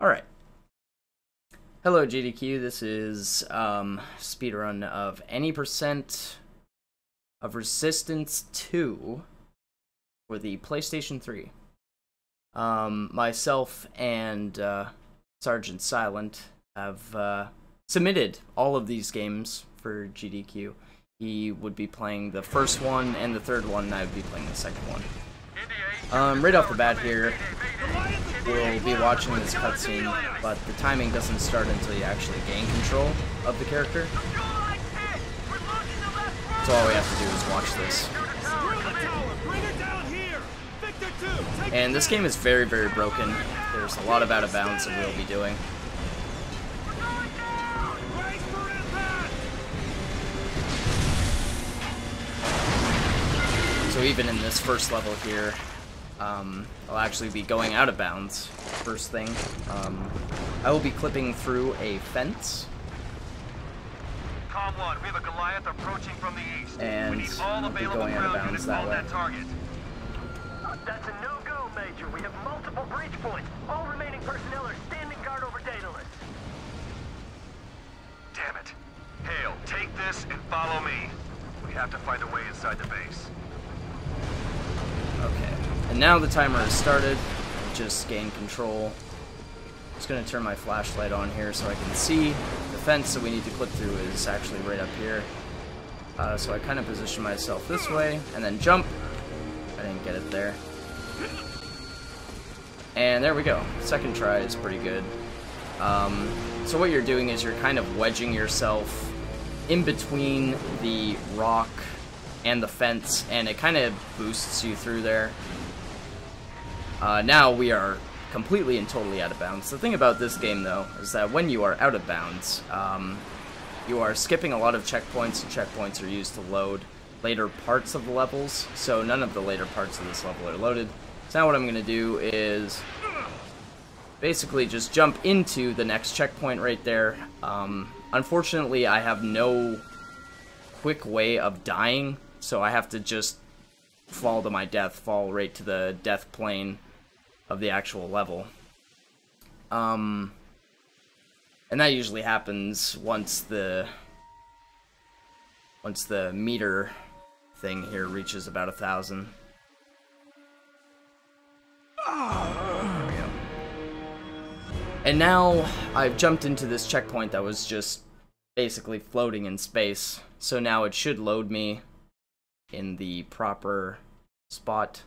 Alright. Hello AGDQ, this is speedrun of any percent of Resistance 2 for the PlayStation 3. Myself and Sergeant Silent have submitted all of these games for GDQ. He would be playing the first one and the third one, and I would be playing the second one. Right off the bat here, we'll be watching this cutscene, but the timing doesn't start until you actually gain control of the character. So all we have to do is watch this. And this game is very, very broken. There's a lot of out of bounds that we'll be doing. So even in this first level here, I'll actually be going out of bounds first thing. I will be clipping through a fence. Com 1, we have a Goliath approaching from the east. And I'll be going out of bounds that way. That's a no-go, Major. We have multiple breach points. All remaining personnel are standing guard over data lists. Damn it. Hale, take this and follow me. We have to find a way inside the base. Okay, and now the timer has started. Just gained control. Just gonna turn my flashlight on here so I can see. The fence that we need to clip through is actually right up here. So I kind of position myself this way and then jump. I didn't get it there. And there we go. Second try is pretty good. So what you're doing is you're kind of wedging yourself in between the rock and the fence, and it kind of boosts you through there. Now we are completely and totally out of bounds. The thing about this game, though, is that when you are out of bounds, you are skipping a lot of checkpoints, and checkpoints are used to load later parts of the levels, so none of the later parts of this level are loaded. So now what I'm going to do is basically just jump into the next checkpoint right there. Unfortunately, I have no quick way of dying, so I have to just fall to my death, fall right to the death plane of the actual level. And that usually happens once the meter thing here reaches about 1,000. There we go. And now I've jumped into this checkpoint that was just basically floating in space. So now it should load me in the proper spot.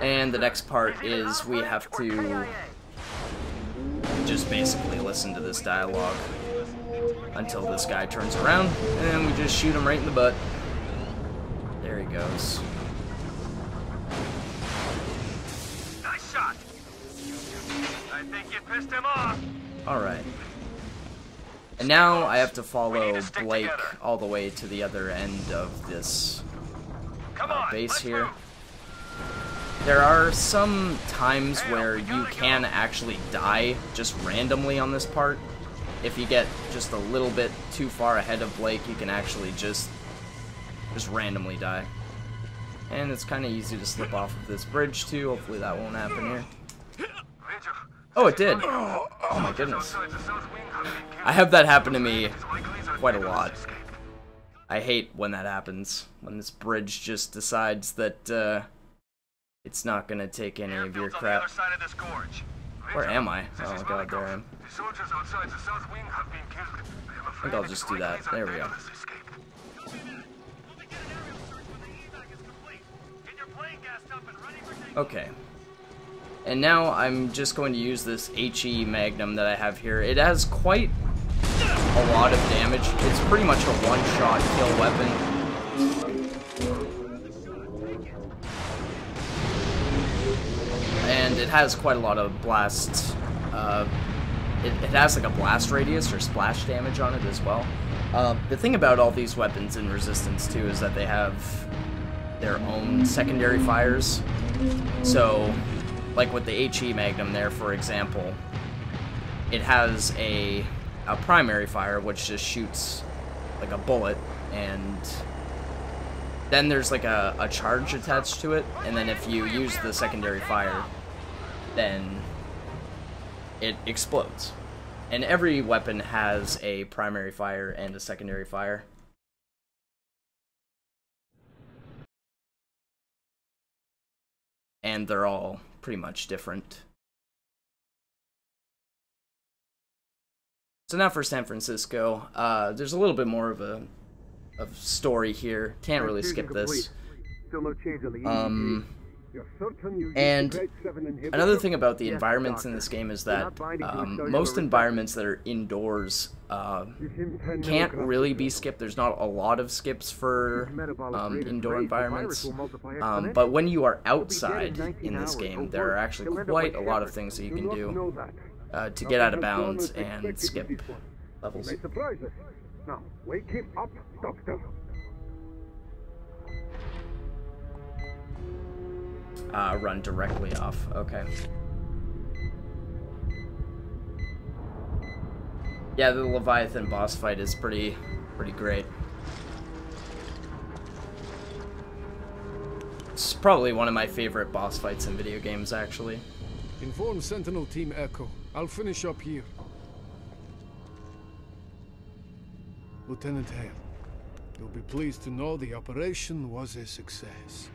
And the next part is we have to just basically listen to this dialogue until this guy turns around, and then we just shoot him right in the butt. There he goes. Nice shot. I think you pissed him off. Alright. And now I have to follow Blake all the way to the other end of this base here. There are some times where you can actually die just randomly on this part. If you get just a little bit too far ahead of Blake, you can actually just randomly die. And it's kind of easy to slip off of this bridge too. Hopefully that won't happen here. Oh, it did. Oh my goodness. I have that happen to me quite a lot. I hate when that happens. When this bridge just decides that it's not gonna take any of your crap. Where am I? Oh god, there I am. I think I'll just do that. There we go. Okay. And now I'm just going to use this HE Magnum that I have here. It has quite a lot of damage. It's pretty much a one-shot kill weapon. And it has quite a lot of blast, it has like a blast radius or splash damage on it as well. The thing about all these weapons in Resistance 2 is that they have their own secondary fires. So, like with the HE Magnum there, for example, it has a primary fire, which just shoots like a bullet, and then there's like a charge attached to it, and then if you use the secondary fire, then it explodes. And every weapon has a primary fire and a secondary fire. And they're all pretty much different. So now for San Francisco, there's a little bit more of a story here. Can't really skip this. And another thing about the environments in this game is that most environments that are indoors can't really be skipped. There's not a lot of skips for indoor environments, but when you are outside in this game, there are actually quite a lot of things that you can do to get out of bounds and skip levels. Now, wake him up, Doctor. Run directly off. Okay. Yeah, the Leviathan boss fight is pretty great. It's probably one of my favorite boss fights in video games, actually. Inform Sentinel Team Echo. I'll finish up here. Lieutenant Hale, you'll be pleased to know the operation was a success.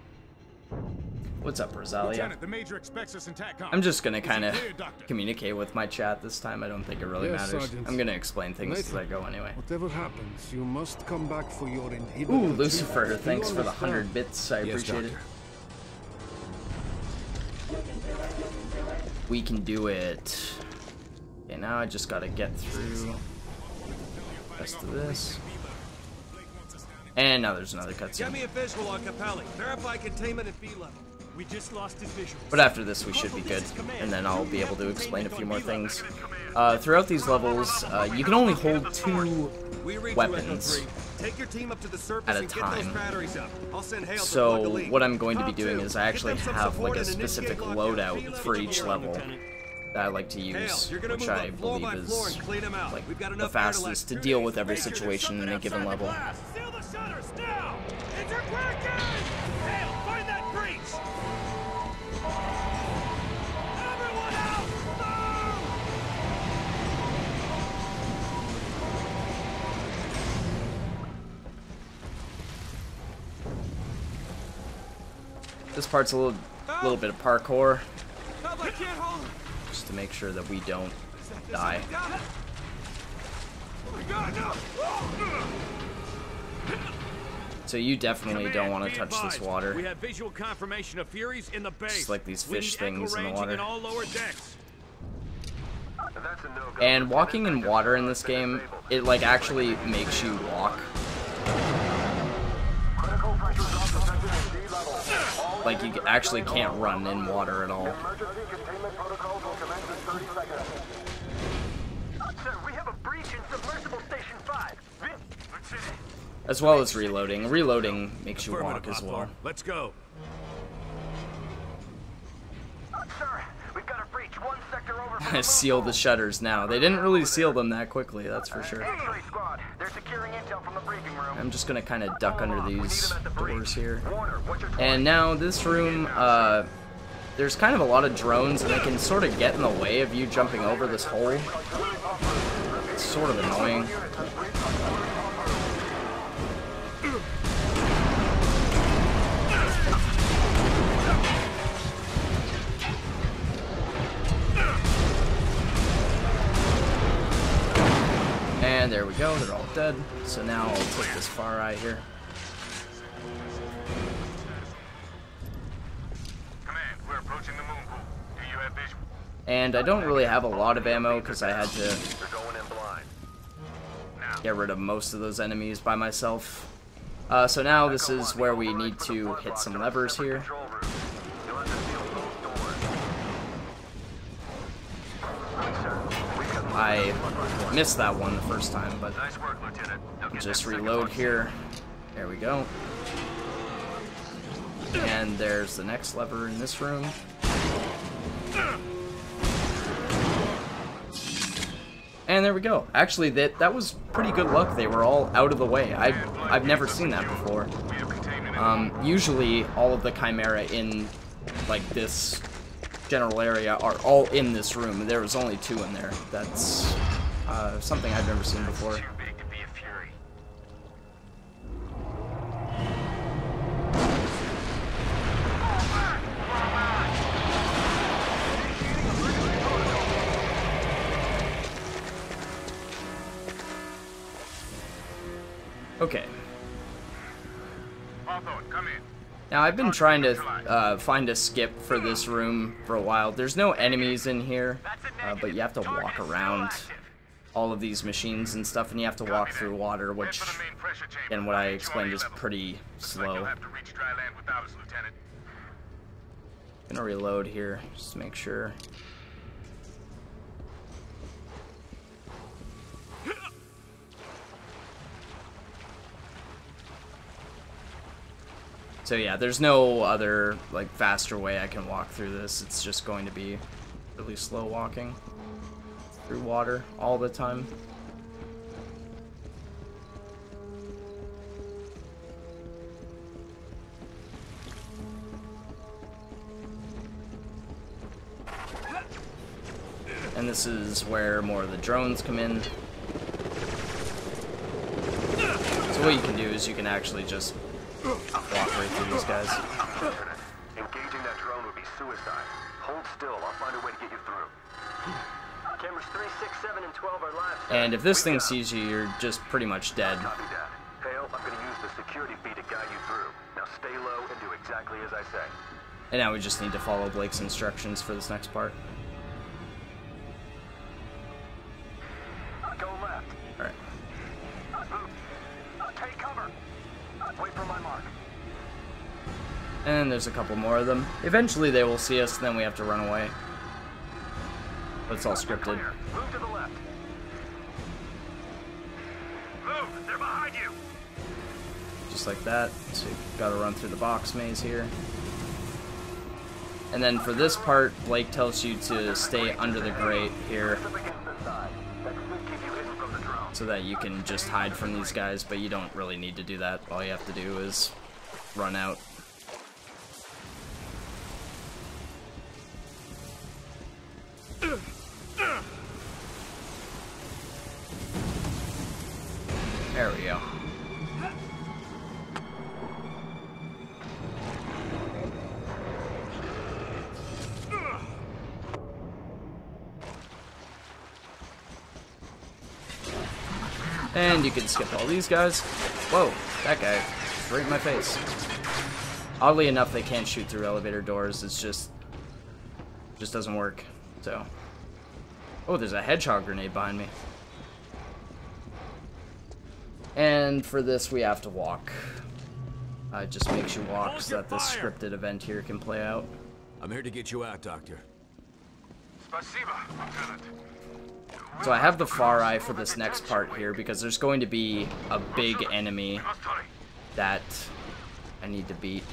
What's up, Rosalia? The Major expects us in TACCOM. I'm just gonna kind of communicate with my chat this time. I don't think it really matters. Sergeant. I'm gonna explain things as I go anyway. Whatever happens, you must come back for your inhibitor. Ooh, Lucifer, thanks for the 100 bits. I appreciate it. We can do it. Okay, now I just gotta get through the rest of this. And now there's another cutscene. Get me a visual on Capelli. Verify containment at B level. We just lost his visual. But after this, we should be good, and then I'll be able to explain a few more things. Throughout these levels, you can only hold 2 weapons at a time. So what I'm going to be doing is I actually have like a specific loadout for each level that I like to use, which I believe is like the fastest to deal with every situation in a given level. Seal the shutters now! Intercracker! Hale, find that breach! Everyone out! Move! This part's a little bit of parkour, Help, I can't hold him. just to make sure that we don't die. Oh my God, no! So you definitely don't want to touch this We water. have visual confirmation of Furies in the base. Just like these We fish need things in the echo water. ranging in all lower decks. That's a no-go. And walking in water in this game, it like actually makes you walk. Critical pressures not detected at D level. All Like you actually can't run in water at all. emergency containment protocols will commence in 30 seconds. Sir, we have a breach in submersible station 5. Let's hit it. As well as reloading. Reloading makes you walk as well. Let's go. Sir, we've got a breach 1 sector over from the Seal the shutters now. They didn't really seal them that quickly, that's for sure. X-ray squad. They're securing intel from the briefing room. I'm just gonna kind of duck under these doors here. Warner, what's your And now this room, there's kind of a lot of drones, and they can sort of get in the way of you jumping over this hole. It's sort of annoying. And there we go, they're all dead. So now I'll take this far eye here. Command, we're approaching the moon pool. Do you have visual? And I don't really have a lot of ammo because I had to They're going in blind. get rid of most of those enemies by myself. So now this is where we need to hit some levers here. Control room. You'll have to seal both doors. Good, sir. We've got I missed that one the first time, but nice work, Lieutenant. Now get just that second reload one. here. There we go. And there's the next lever in this room. And there we go. Actually, that was pretty good luck. They were all out of the way. I've never seen that before. Usually, all of the Chimera in like this general area are all in this room. There was only 2 in there. That's something I've never seen before. Too big to be a Fury. Okay. Hawthorne, come in. Now, I've been trying to find a skip for this room for a while. There's no enemies in here, but you have to walk around all of these machines and stuff, and you have to walk through water, which, and what I explained, is pretty slow. You'll have to reach dry land without us, Lieutenant. Gonna reload here, just to make sure. So yeah, there's no other, like, faster way I can walk through this. It's just going to be really slow walking through water all the time. And this is where more of the drones come in. So what you can do is you can actually just walk right through these guys. Engaging that drone would be suicide. Hold still. I'll find a way to get you through. Cameras 3, 6, 7, and 12 are live. And if this thing sees you, you're just pretty much dead. Copy that. Hale, I'm going to use the security feed to guide you through. Now stay low and do exactly as I say. And now we just need to follow Blake's instructions for this next part. Go left. Alright. Take cover. Wait for my mark. And there's a couple more of them. Eventually they will see us, and then we have to run away. But it's all scripted. Move to the left. Move! They're behind you! Just like that. So you gotta run through the box maze here. And then for this part, Blake tells you to stay under the grate here, so that you can just hide from these guys, but you don't really need to do that. All you have to do is run out. There we go. And you can skip all these guys. Whoa, that guy. Right in my face. Oddly enough, they can't shoot through elevator doors. It's just doesn't work. So. Oh, there's a hedgehog grenade behind me. And for this, we have to walk. It just makes you walk so that this scripted event here can play out. I'm here to get you out, Doctor. Spasiba, Lieutenant. So I have the far eye for this next part here because there's going to be a big enemy that I need to beat.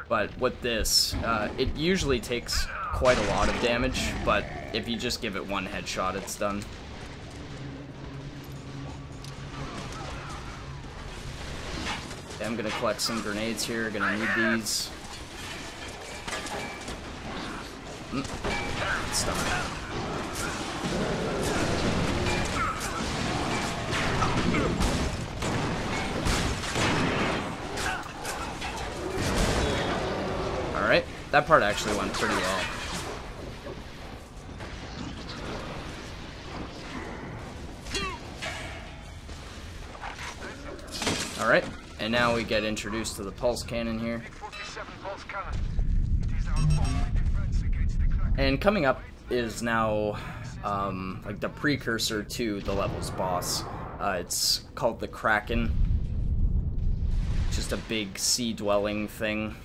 But with this, it usually takes quite a lot of damage, but if you just give it one headshot, it's done. Okay, I'm gonna collect some grenades here, gonna need these. Stop that. Alright, that part actually went pretty well. Alright, and now we get introduced to the pulse cannon here. And coming up is now like the precursor to the level's boss. It's called the Kraken. Just a big sea-dwelling thing.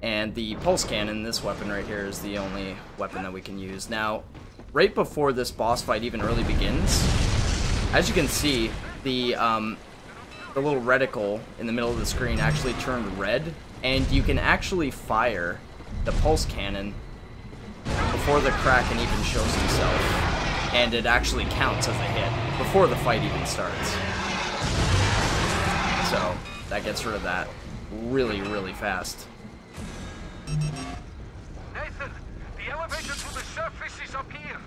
And the pulse cannon, this weapon right here, is the only weapon that we can use. Now, right before this boss fight even really begins, as you can see, the little reticle in the middle of the screen actually turned red, and you can actually fire the pulse cannon before the Kraken even shows himself, and it actually counts as a hit before the fight even starts. So that gets rid of that really, really fast. Nathan, the elevator to the surface is up here.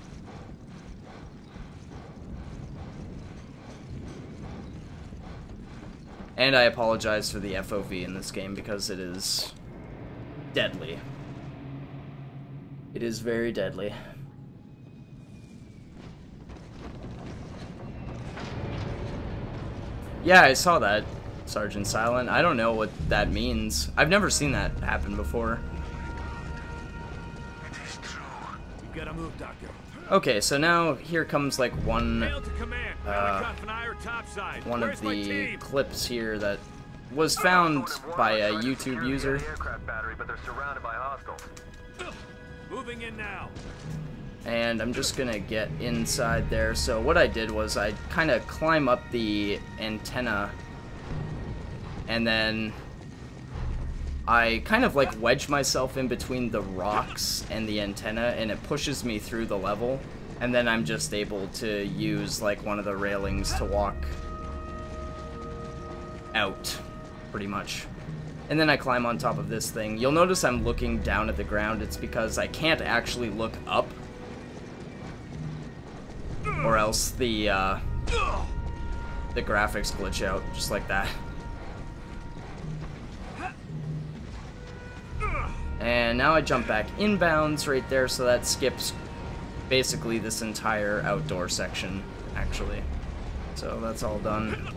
And I apologize for the FOV in this game because it is deadly. It is very deadly. Yeah, I saw that, Sergeant Silent. I don't know what that means. I've never seen that happen before. It is true. You gotta move, Doctor. Okay, so now here comes like one Hail to command. Helicopter and I are topside. of Where's my the team? clips here that was found by a YouTube user. Aircraft battery, but they're surrounded by hostiles. Moving in now. And I'm just gonna get inside there. So what I did was I kind of climb up the antenna, and then I kind of like wedge myself in between the rocks and the antenna, and it pushes me through the level, and then I'm just able to use like one of the railings to walk out, pretty much. And then I climb on top of this thing. You'll notice I'm looking down at the ground. It's because I can't actually look up, or else the graphics glitch out, just like that. And now I jump back inbounds right there, so that skips basically this entire outdoor section, actually. So that's all done.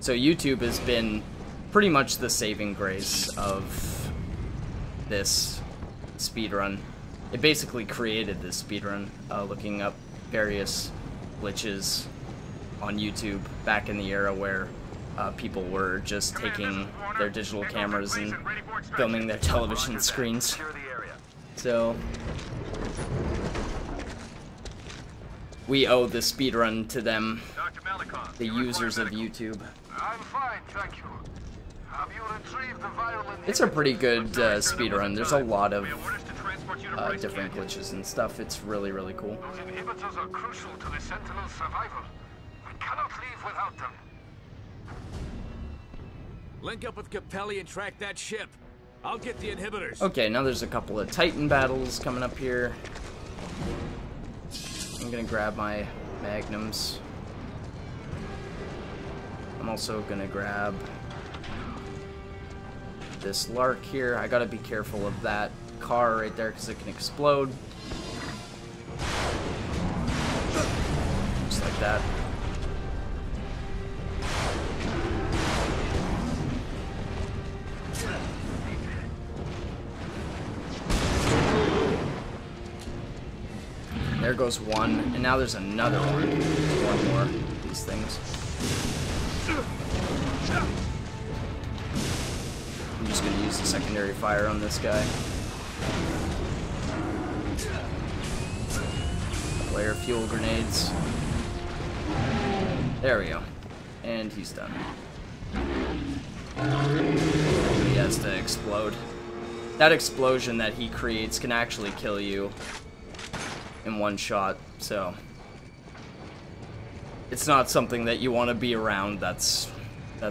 So YouTube has been pretty much the saving grace of this speedrun. It basically created this speedrun, looking up various glitches on YouTube back in the era where people were just taking their digital cameras and filming their television screens. So we owe the speedrun to them, the users of YouTube. I'm fine, thank you. Have you retrieved the viral It's a pretty good speedrun. There's a lot of orders to transport you to Bryce different Canyon. glitches and stuff. It's really, really cool. Those inhibitors are crucial to the Sentinel's survival. We cannot leave without them. Link up with Capelli and track that ship. I'll get the inhibitors. Okay, now there's a couple of Titan battles coming up here. I'm gonna grab my magnums. I'm also gonna grab this Lark here. I gotta be careful of that car right there because it can explode. Just like that. There goes one, and now there's another one. There's one more of these things. I'm just gonna use the secondary fire on this guy. Player fuel grenades. There we go. And he's done. He has to explode. That explosion that he creates can actually kill you in one shot, so it's not something that you want to be around, that's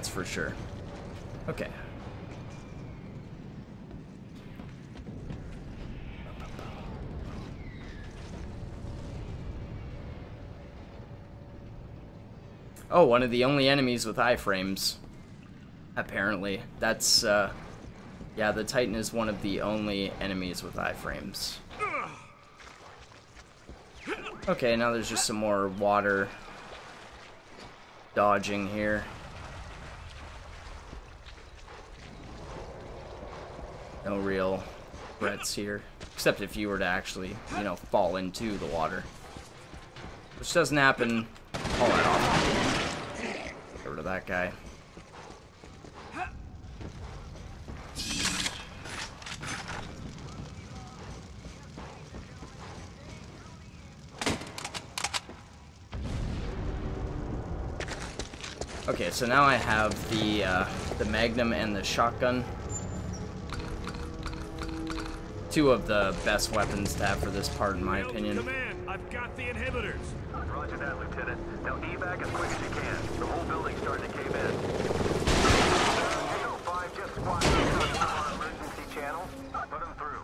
for sure. Okay. Oh, one of the only enemies with iframes, apparently. That's, yeah, the Titan is one of the only enemies with iframes. Okay, now there's just some more water dodging here. No real threats here, except if you were to actually, you know, fall into the water, which doesn't happen all that often. Get rid of that guy. Okay, so now I have the Magnum and the shotgun. Two of the best weapons to have for this part, in my opinion. Command, I've got the inhibitors. Roger that, Lieutenant. Now evac as quick as you can. The whole building's starting to cave in. 5 just squat our emergency channel. Put them through.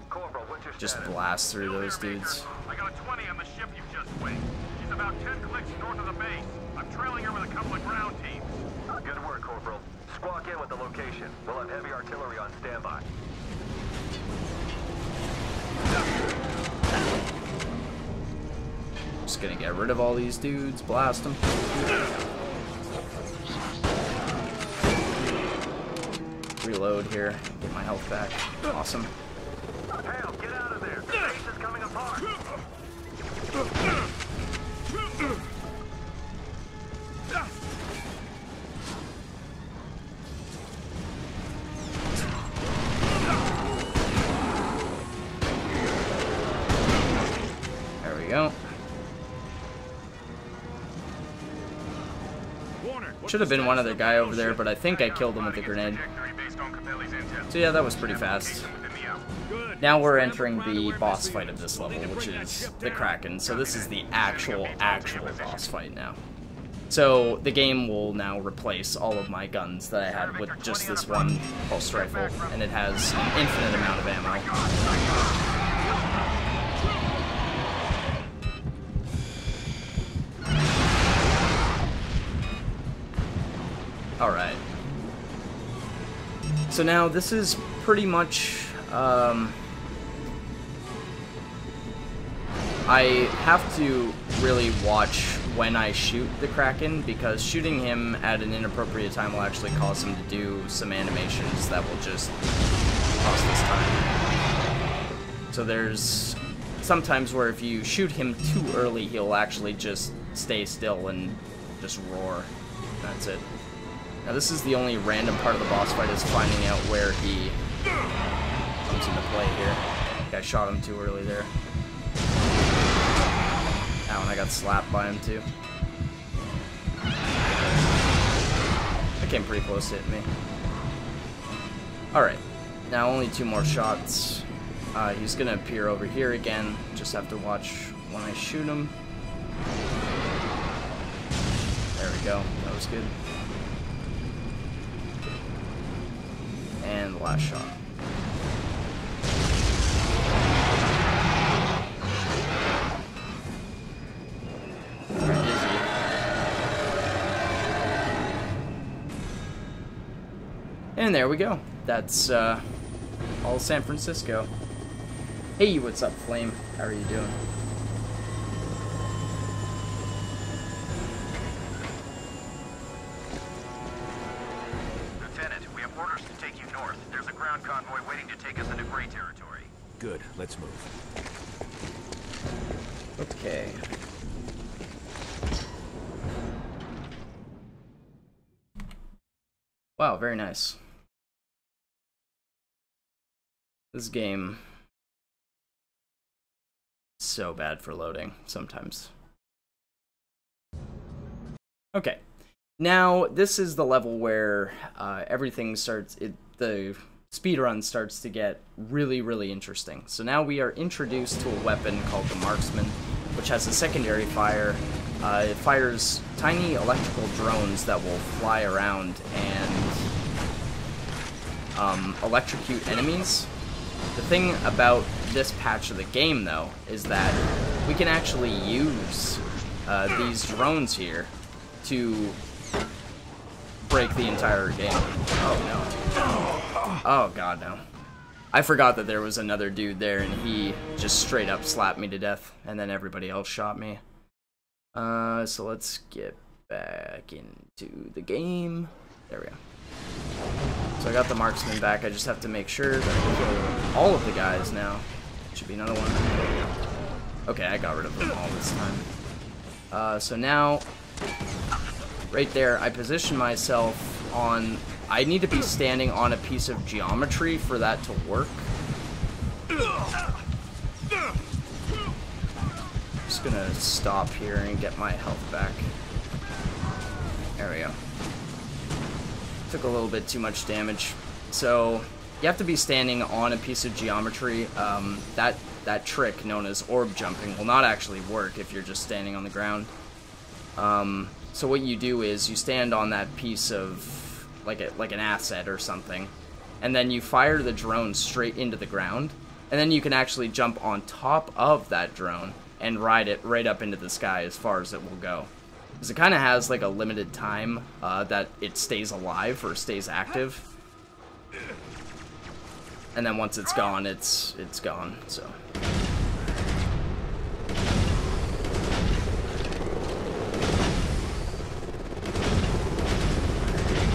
Corporal, what's your Just status? blast through those dudes. I got a 20 on the ship you've just winged. She's about 10 clicks north of the base. I'm trailing her with a couple of ground teams. Good work, Corporal. Squawk in with the location. We'll have heavy artillery on standby. Just gonna get rid of all these dudes, blast them. Reload here, get my health back. Awesome. Hale, get out of there. The base is coming apart. There we go. Should have been one other guy over there, but I think I killed him with a grenade. So yeah, that was pretty fast. Now we're entering the boss fight of this level, which is the Kraken. So this is the actual boss fight now. So the game will now replace all of my guns that I had with just this one pulse rifle, and it has an infinite amount of ammo. Alright. So now this is pretty much, I have to really watch when I shoot the Kraken, because shooting him at an inappropriate time will actually cause him to do some animations that will just cost us time. So there's sometimes where if you shoot him too early, he'll actually just stay still and just roar. That's it. Now this is the only random part of the boss fight, is finding out where he comes into play here. I think I shot him too early there. Ow, and I got slapped by him too. That came pretty close to hitting me. Alright, now only 2 more shots. He's gonna appear over here again. Just have to watch when I shoot him. There we go, that was good. And the last shot. Where is he? And there we go. That's all San Francisco. Hey, what's up, Flame? How are you doing? Convoy waiting to take us into Gray territory. Good, let's move. Okay. Wow, very nice. This game is so bad for loading sometimes. Okay. Now, this is the level where everything starts, the speedrun starts to get really, really interesting. So now we are introduced to a weapon called the Marksman, which has a secondary fire. It fires tiny electrical drones that will fly around and electrocute enemies. The thing about this patch of the game, though, is that we can actually use these drones here to break the entire game. Oh, no. Oh, God, no. I forgot that there was another dude there, and he just straight up slapped me to death, and then everybody else shot me. So let's get back into the game. There we go. So I got the Marksman back. I just have to make sure that I kill all of the guys now. Should be another one. There we go. Okay, I got rid of them all this time. So now, right there, I position myself on... I need to be standing on a piece of geometry for that to work. Just gonna stop here and get my health back. There we go. Took a little bit too much damage. So you have to be standing on a piece of geometry. That trick known as orb jumping will not actually work if you're just standing on the ground. So what you do is you stand on that piece of like an asset or something, and then you fire the drone straight into the ground, and then you can actually jump on top of that drone and ride it right up into the sky as far as it will go. Because it kind of has like a limited time that it stays alive or stays active, and then once it's gone, it's gone. So.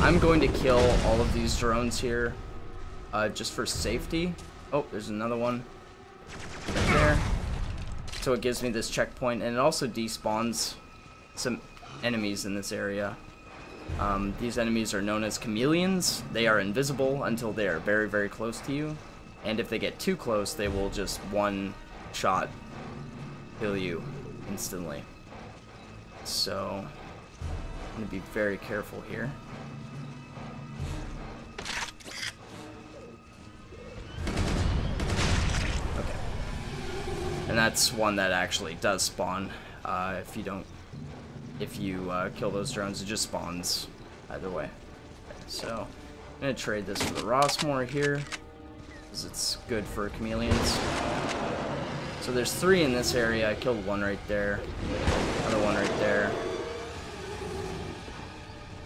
I'm going to kill all of these drones here, just for safety. Oh, there's another one right there. So it gives me this checkpoint, and it also despawns some enemies in this area. These enemies are known as chameleons. They are invisible until they are very, very close to you. And if they get too close, they will just one-shot kill you instantly. So I'm going to be very careful here. And that's one that actually does spawn. If you kill those drones, it just spawns either way. Okay, so I'm gonna trade this for the Rossmore here, because it's good for chameleons. So there's 3 in this area. I killed one right there, another one right there.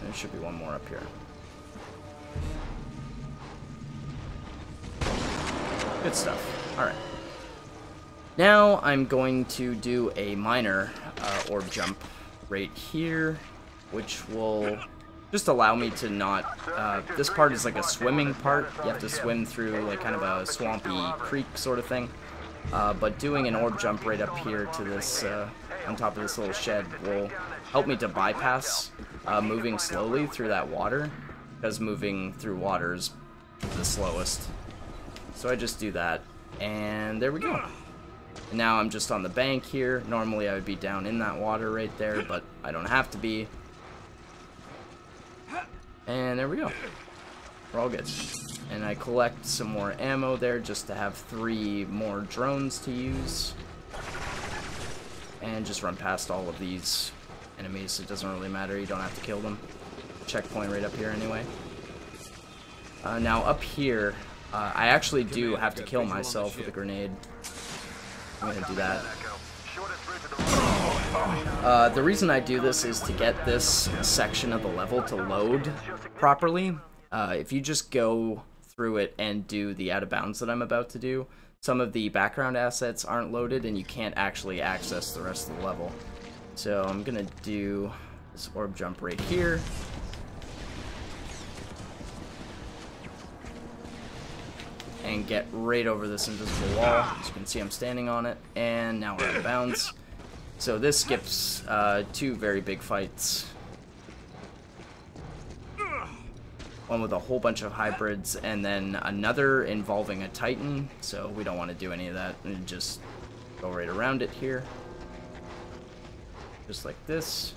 There should be one more up here. Good stuff. All right. Now I'm going to do a minor orb jump right here, which will just allow me to not... this part is like a swimming part. You have to swim through like kind of a swampy creek sort of thing. But doing an orb jump right up here to this, on top of this little shed, will help me to bypass moving slowly through that water, because moving through water is the slowest. So I just do that, and there we go. Now I'm just on the bank here. Normally I would be down in that water right there, but I don't have to be. And there we go. We're all good. And I collect some more ammo there just to have 3 more drones to use. And just run past all of these enemies. It doesn't really matter. You don't have to kill them. Checkpoint right up here anyway. Now up here, I actually do have to kill myself with a grenade. I'm gonna do that. The reason I do this is to get this section of the level to load properly. If you just go through it and do the out of bounds that I'm about to do, some of the background assets aren't loaded and you can't actually access the rest of the level. So I'm gonna do this orb jump right here. And get right over this invisible wall. As you can see, I'm standing on it, and now we're out of bounds. So this skips 2 very big fights. One with a whole bunch of hybrids, and then another involving a Titan, so we don't want to do any of that, and just go right around it here. Just like this.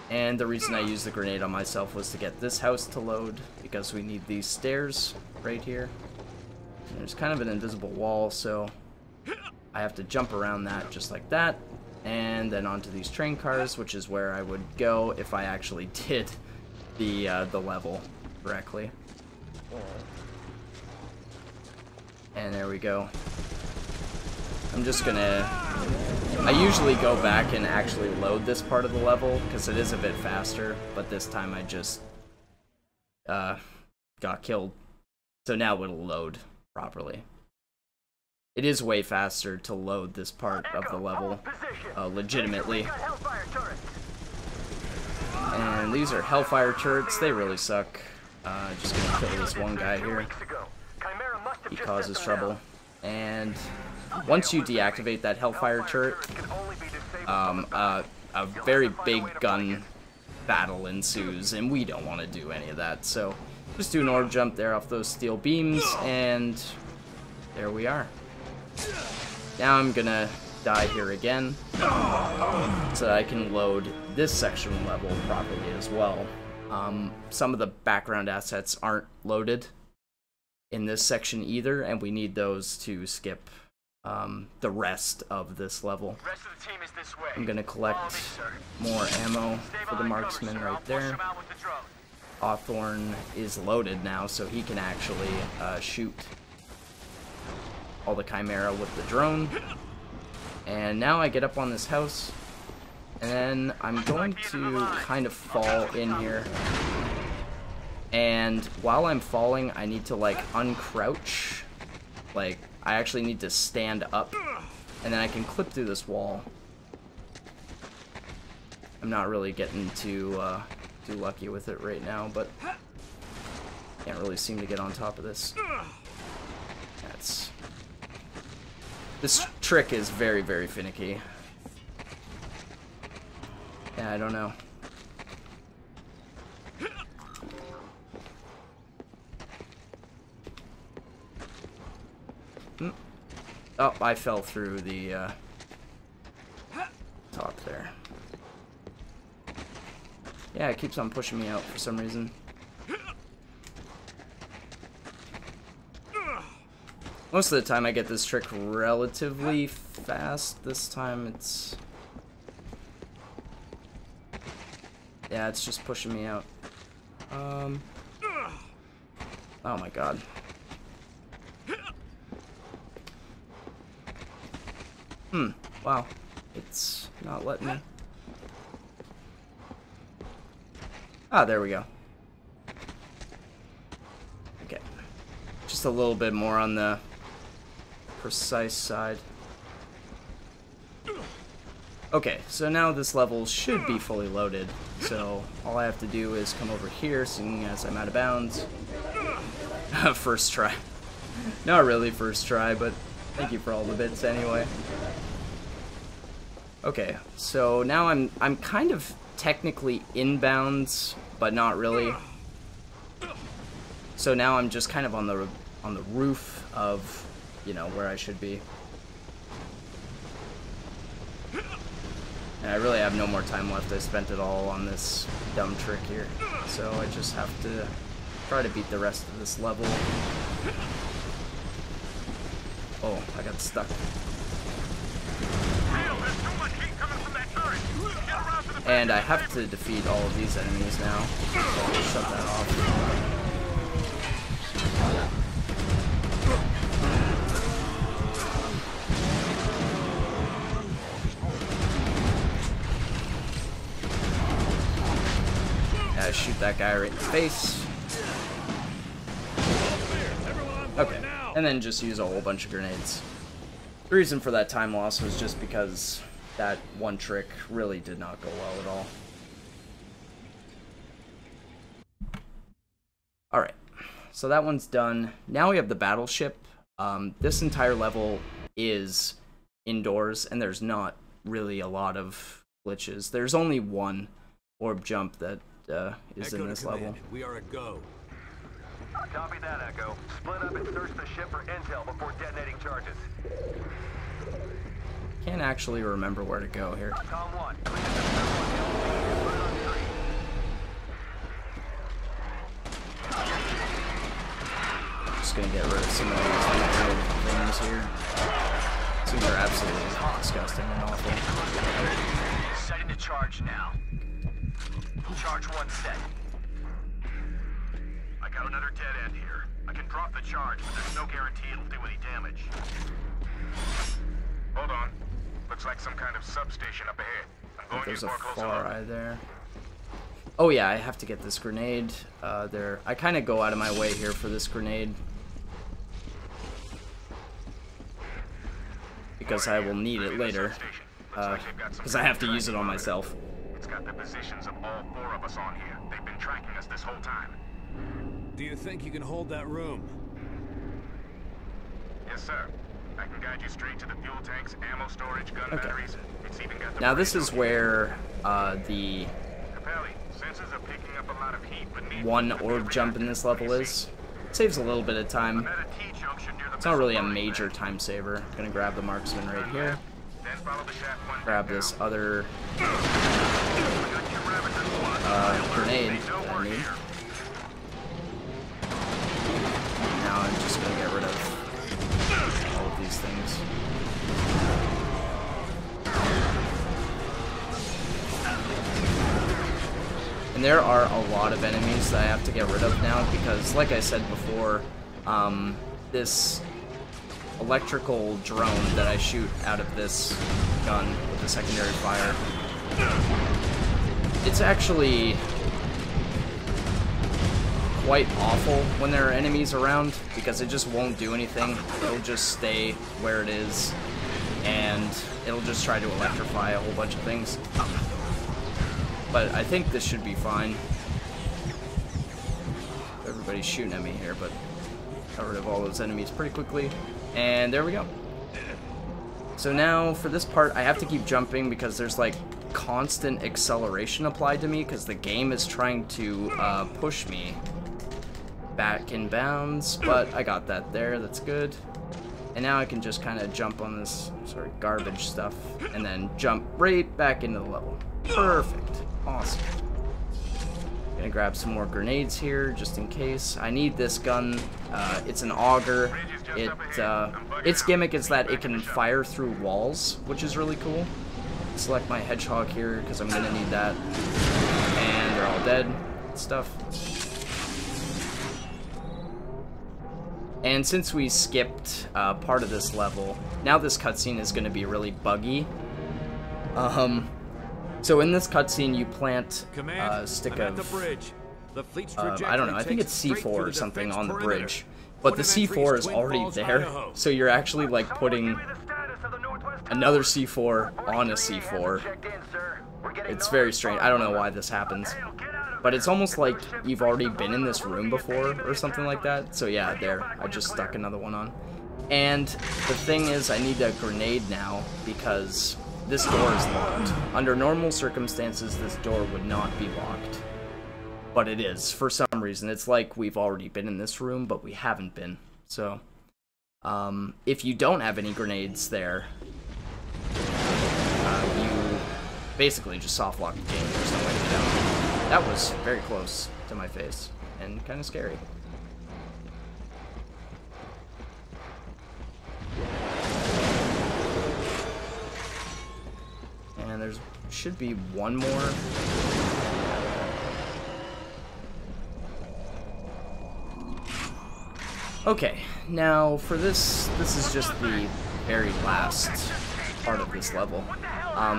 And the reason I used the grenade on myself was to get this house to load, because we need these stairs right here. And there's kind of an invisible wall, so I have to jump around that just like that, and then onto these train cars, which is where I would go if I actually did the level correctly. And there we go. I'm just gonna... I usually go back and actually load this part of the level, because it is a bit faster, but this time I just got killed. So now it'll load properly. It is way faster to load this part of the level, legitimately. And these are Hellfire turrets, they really suck. Just gonna kill this one guy here. He causes trouble. And once you deactivate that Hellfire turret, a very big gun battle ensues, and we don't want to do any of that. So just do an orb jump there off those steel beams, and there we are. Now I'm gonna die here again, so that I can load this section level properly as well. Some of the background assets aren't loaded in this section either, and we need those to skip the rest of this level. Rest of the team is this way. I'm gonna collect more ammo for the marksman right there. Hawthorne is loaded now, so he can actually shoot all the Chimera with the drone. And now I get up on this house, and then I'm going to kind of fall in here. And while I'm falling, I need to like uncrouch. Like, I actually need to stand up, and then I can clip through this wall. I'm not really getting too lucky with it right now, but can't really seem to get on top of this. This trick is very, very finicky. Yeah, I don't know. Oh, I fell through the top there. Yeah, it keeps on pushing me out for some reason. Most of the time I get this trick relatively fast. This time it's... yeah, it's just pushing me out. Oh my god. Wow. It's not letting me. Ah, there we go. Okay. Just a little bit more on the precise side. Okay, so now this level should be fully loaded. So all I have to do is come over here, seeing as I'm out of bounds. First try. Not really first try, but thank you for all the bits anyway. Okay, so now I'm kind of technically inbounds, but not really. So now I'm just kind of on the roof of, you know, where I should be. And I really have no more time left. I spent it all on this dumb trick here. So I just have to try to beat the rest of this level. Oh, I got stuck. And I have to defeat all of these enemies now. So I'll just shut that off. Yeah, shoot that guy right in the face. Okay, and then just use a whole bunch of grenades. The reason for that time loss was just because that one trick really did not go well at all. Alright, so that one's done. Now we have the battleship. This entire level is indoors, and there's not really a lot of glitches. There's only one orb jump that is in this level. We are a go. Copy that, Echo. Split up and search the ship for intel before detonating charges. Can't actually remember where to go here. Com 1. Just gonna get rid of some of these weird things here. These are absolutely disgusting and awful. Setting to charge now. Charge 1 set. I got another dead end here. I can drop the charge, but there's no guarantee it'll do any damage. Hold on. Looks like some kind of substation up ahead. I'm going There's in a for a closer far look. eye there. Oh yeah, I have to get this grenade there. I kind of go out of my way here for this grenade, because I will need it later, because I have to use it on myself. It's got the positions of all 4 of us on here. They've been tracking us this whole time. Do you think you can hold that room? Yes, sir. I can guide you straight to the fuel tanks, ammo storage, gun batteries. It's even got the Now this is where the Capelli, sensors are picking up a lot of heat beneath one orb jump in this level is. It saves a little bit of time. I'm at a T-junction near the It's not really a missile major burning time saver. I'm gonna grab the marksman right here. Then grab this other grenade that I need. Now I'm just gonna get rid of all of these things. And there are a lot of enemies that I have to get rid of now because, like I said before, this electrical drone that I shoot out of this gun with the secondary fire, it's actually quite awful when there are enemies around because it just won't do anything. It'll just stay where it is and it'll just try to electrify a whole bunch of things. But I think this should be fine. Everybody's shooting at me here, but got rid of all those enemies pretty quickly. And there we go. So now for this part, I have to keep jumping because there's like constant acceleration applied to me because the game is trying to push me back in bounds. But I got that there. That's good. And now I can just kind of jump on this sort of garbage stuff and then jump right back into the level. Perfect. Awesome. Gonna grab some more grenades here just in case. I need this gun. It's an auger. Its gimmick is that it can fire through walls, which is really cool. Select my hedgehog here because I'm gonna need that. And they're all dead. Stuff. And since we skipped part of this level, now this cutscene is gonna be really buggy. So in this cutscene, you plant a stick of, I don't know, I think it's C4 or something on the bridge. But the C4 is already there, so you're actually like putting another C4 on a C4. It's very strange. I don't know why this happens. But it's almost like you've already been in this room before or something like that. So yeah, there. I just stuck another one on. And the thing is, I need a grenade now because this door is locked. Under normal circumstances, this door would not be locked. But it is, for some reason. It's like we've already been in this room, but we haven't been. So, if you don't have any grenades there, you basically just soft lock the game. There's no way to get out. That was very close to my face, and kind of scary. And there should be one more. Okay, now for this is just the very last part of this level.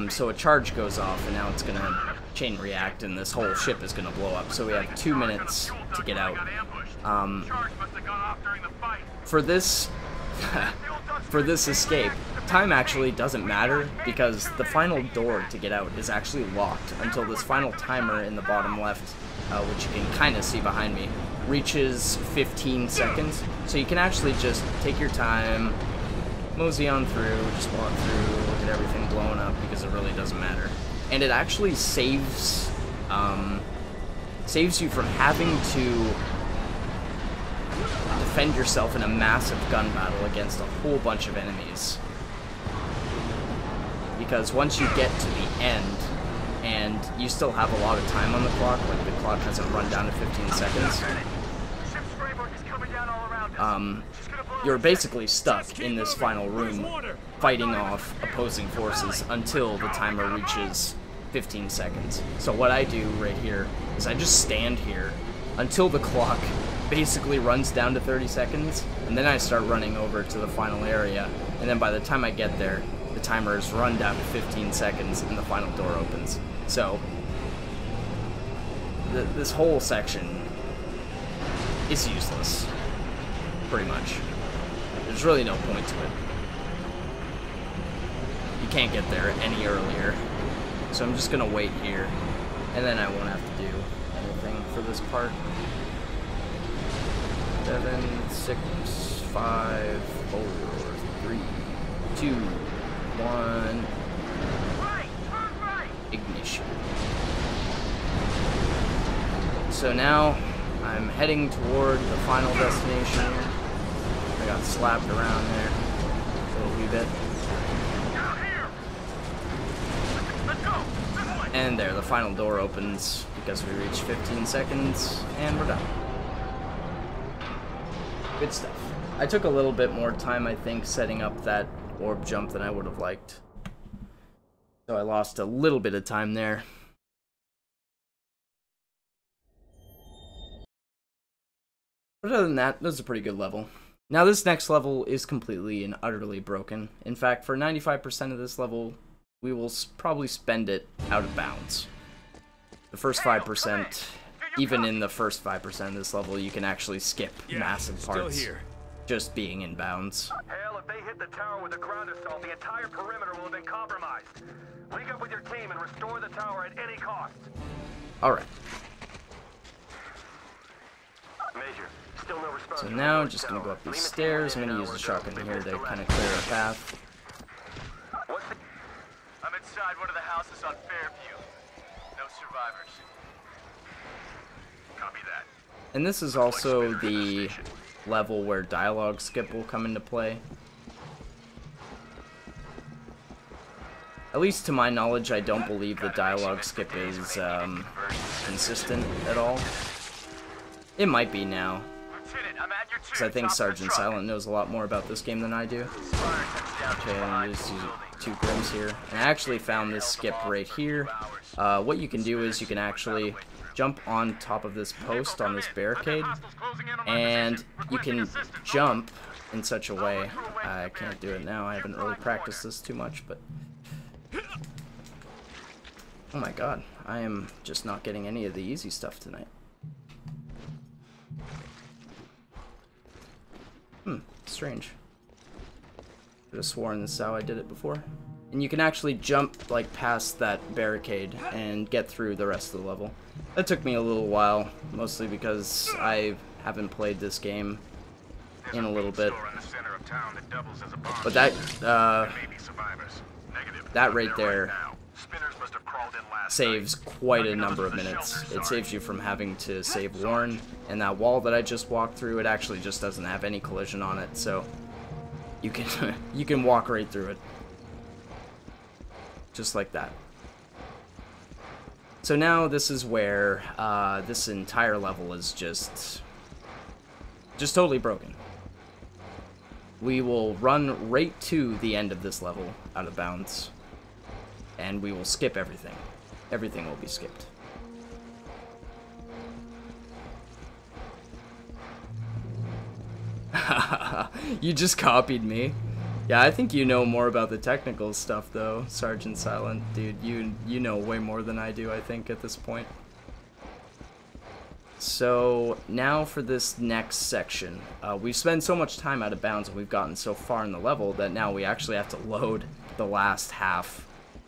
So a charge goes off, and now it's gonna chain react, and this whole ship is gonna blow up. So we have 2 minutes to get out. For this, for this escape, time actually doesn't matter because the final door to get out is actually locked until this final timer in the bottom left, which you can kind of see behind me, reaches 15 seconds. So you can actually just take your time, mosey on through, just walk through, look at everything blowing up because it really doesn't matter. And it actually saves you from having to defend yourself in a massive gun battle against a whole bunch of enemies. Because once you get to the end, and you still have a lot of time on the clock, like the clock hasn't run down to 15 seconds, you're basically stuck in this final room fighting off opposing forces until the timer reaches 15 seconds. So what I do right here is I just stand here until the clock basically runs down to 30 seconds, and then I start running over to the final area, and then by the time I get there, the timer is run down to 15 seconds and the final door opens. So this whole section is useless, pretty much. There's really no point to it. You can't get there any earlier. So I'm just gonna wait here, and then I won't have to do anything for this part. 7, 6, 5, 4, 3, 2, 1. Ignition. So now I'm heading toward the final destination. I got slapped around there a little wee bit. And there, the final door opens because we reached 15 seconds, and we're done. Good stuff. I took a little bit more time, I think, setting up that orb jump than I would have liked. So I lost a little bit of time there. But other than that, that was a pretty good level. Now this next level is completely and utterly broken. In fact, for 95% of this level, we will probably spend it out of bounds. The first 5%, even in the first 5% of this level, you can actually skip massive parts. Still here. Just being in bounds. Hell, if they hit the tower with a ground assault, the entire perimeter will have been compromised. Link up with your team and restore the tower at any cost. Alright. Major, still no response. So now, just gonna go up these stairs. I'm gonna use the shotgun here to kind of clear our path. I'm inside one of the houses on Fairview. No survivors. Copy that. And this is also the level where dialogue skip will come into play. At least to my knowledge, I don't believe the dialogue skip is consistent at all. It might be now, because I think Sergeant Silent knows a lot more about this game than I do. Okay, and just use 2 Grims here. And I actually found this skip right here. What you can do is you can actually jump on top of this post on this barricade, and you can jump in such a way. I can't do it now, I haven't really practiced this too much, but oh my god, I am just not getting any of the easy stuff tonight. Strange. Could have sworn this is how I did it before. And you can actually jump like past that barricade and get through the rest of the level. That took me a little while, mostly because I haven't played this game in a little bit. But that right there saves quite a number of minutes. It saves you from having to save Warren, and that wall that I just walked through, it actually just doesn't have any collision on it, so you can you can walk right through it. Just like that. So now this is where this entire level is just totally broken. We will run right to the end of this level out of bounds, and we will skip everything. Everything will be skipped. You just copied me. Yeah, I think you know more about the technical stuff, though, Sergeant Silent. Dude, you know way more than I do, I think, at this point. So, now for this next section. We've spent so much time out of bounds and we've gotten so far in the level that now we actually have to load the last half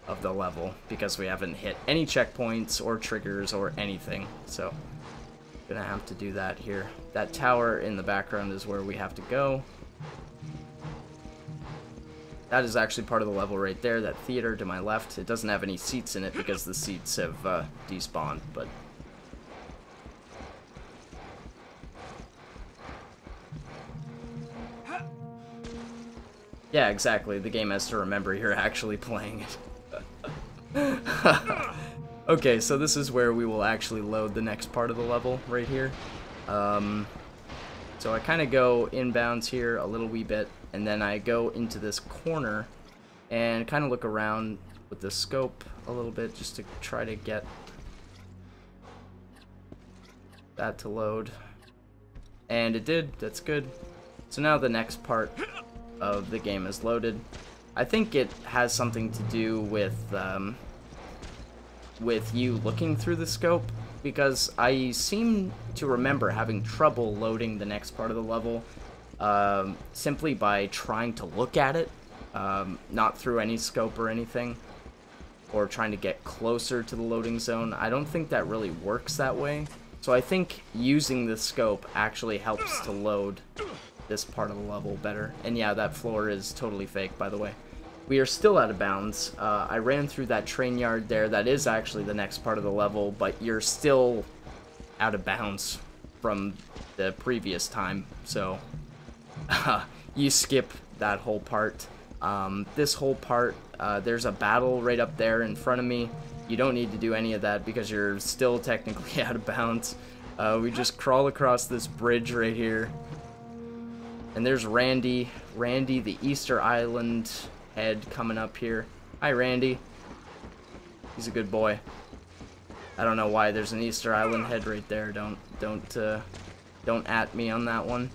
of the level because we haven't hit any checkpoints or triggers or anything. So, gonna have to do that here. That tower in the background is where we have to go. That is actually part of the level right there, that theater to my left. It doesn't have any seats in it because the seats have despawned, but... yeah, exactly. The game has to remember you're actually playing it. Okay, so this is where we will actually load the next part of the level, right here. So I kind of go inbounds here a little wee bit, and then I go into this corner and kind of look around with the scope a little bit just to try to get that to load. And it did, that's good. So now the next part of the game is loaded. I think it has something to do with you looking through the scope, because I seem to remember having trouble loading the next part of the level simply by trying to look at it, not through any scope or anything, or trying to get closer to the loading zone. I don't think that really works that way. So I think using the scope actually helps to load this part of the level better. And yeah, that floor is totally fake, by the way. We are still out of bounds. I ran through that train yard there. That is actually the next part of the level, but you're still out of bounds from the previous time. So you skip that whole part. This whole part, there's a battle right up there in front of me. you don't need to do any of that because you're still technically out of bounds. We just crawl across this bridge right here. And there's Randy. Randy, the Easter Island head, coming up here. Hi, Randy. He's a good boy. I don't know why there's an Easter Island head right there. Don't at me on that one.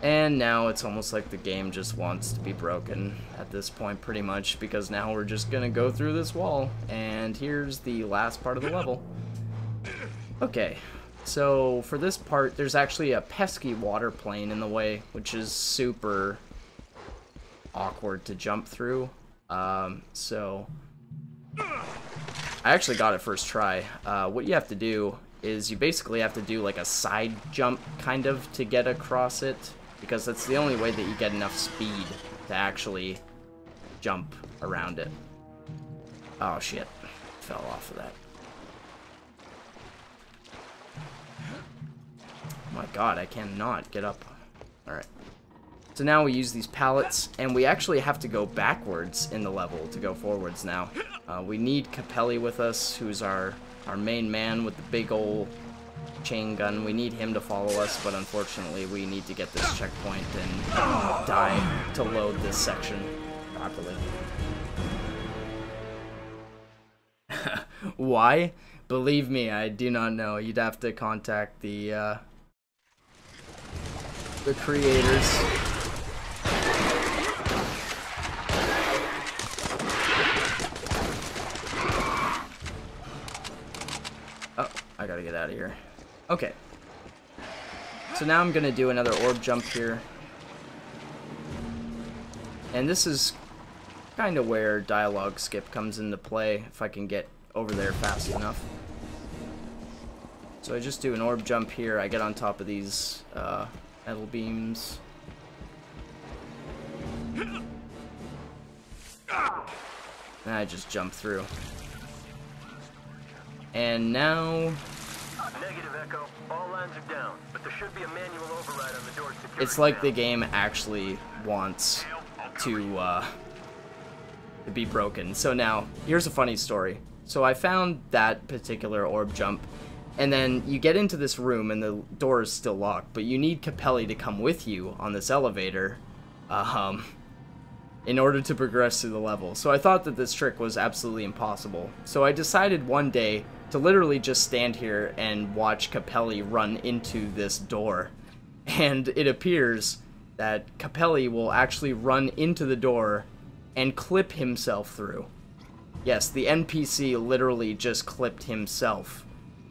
And now it's almost like the game just wants to be broken at this point, pretty much, because now we're just gonna go through this wall, and here's the last part of the level. Okay, so for this part, there's actually a pesky water plane in the way, which is super awkward to jump through. So I actually got it first try. What you have to do is you basically have to do like a side jump, kind of, to get across it. Because that's the only way that you get enough speed to actually jump around it. Oh shit, fell off of that. Oh my god, I cannot get up. Alright. So now we use these pallets, and we actually have to go backwards in the level to go forwards now. We need Capelli with us, who's our main man with the big ol' chain gun. We need him to follow us, but unfortunately we need to get this checkpoint and die to load this section properly. Why? Believe me, I do not know. You'd have to contact the creators. Oh, I gotta get out of here. Okay. So now I'm gonna do another orb jump here. And this is kind of where dialogue skip comes into play, if I can get over there fast enough. So I just do an orb jump here, I get on top of these metal beams. And I just jump through. And now... Negative, Echo. All lines are down, but there should be a manual override on the door security. It's like the game actually wants to be broken. So now, here's a funny story. So I found that particular orb jump, and then you get into this room and the door is still locked, but you need Capelli to come with you on this elevator in order to progress through the level. So I thought that this trick was absolutely impossible. So I decided one day to literally just stand here and watch Capelli run into this door. And it appears that Capelli will actually run into the door and clip himself through. Yes, the NPC literally just clipped himself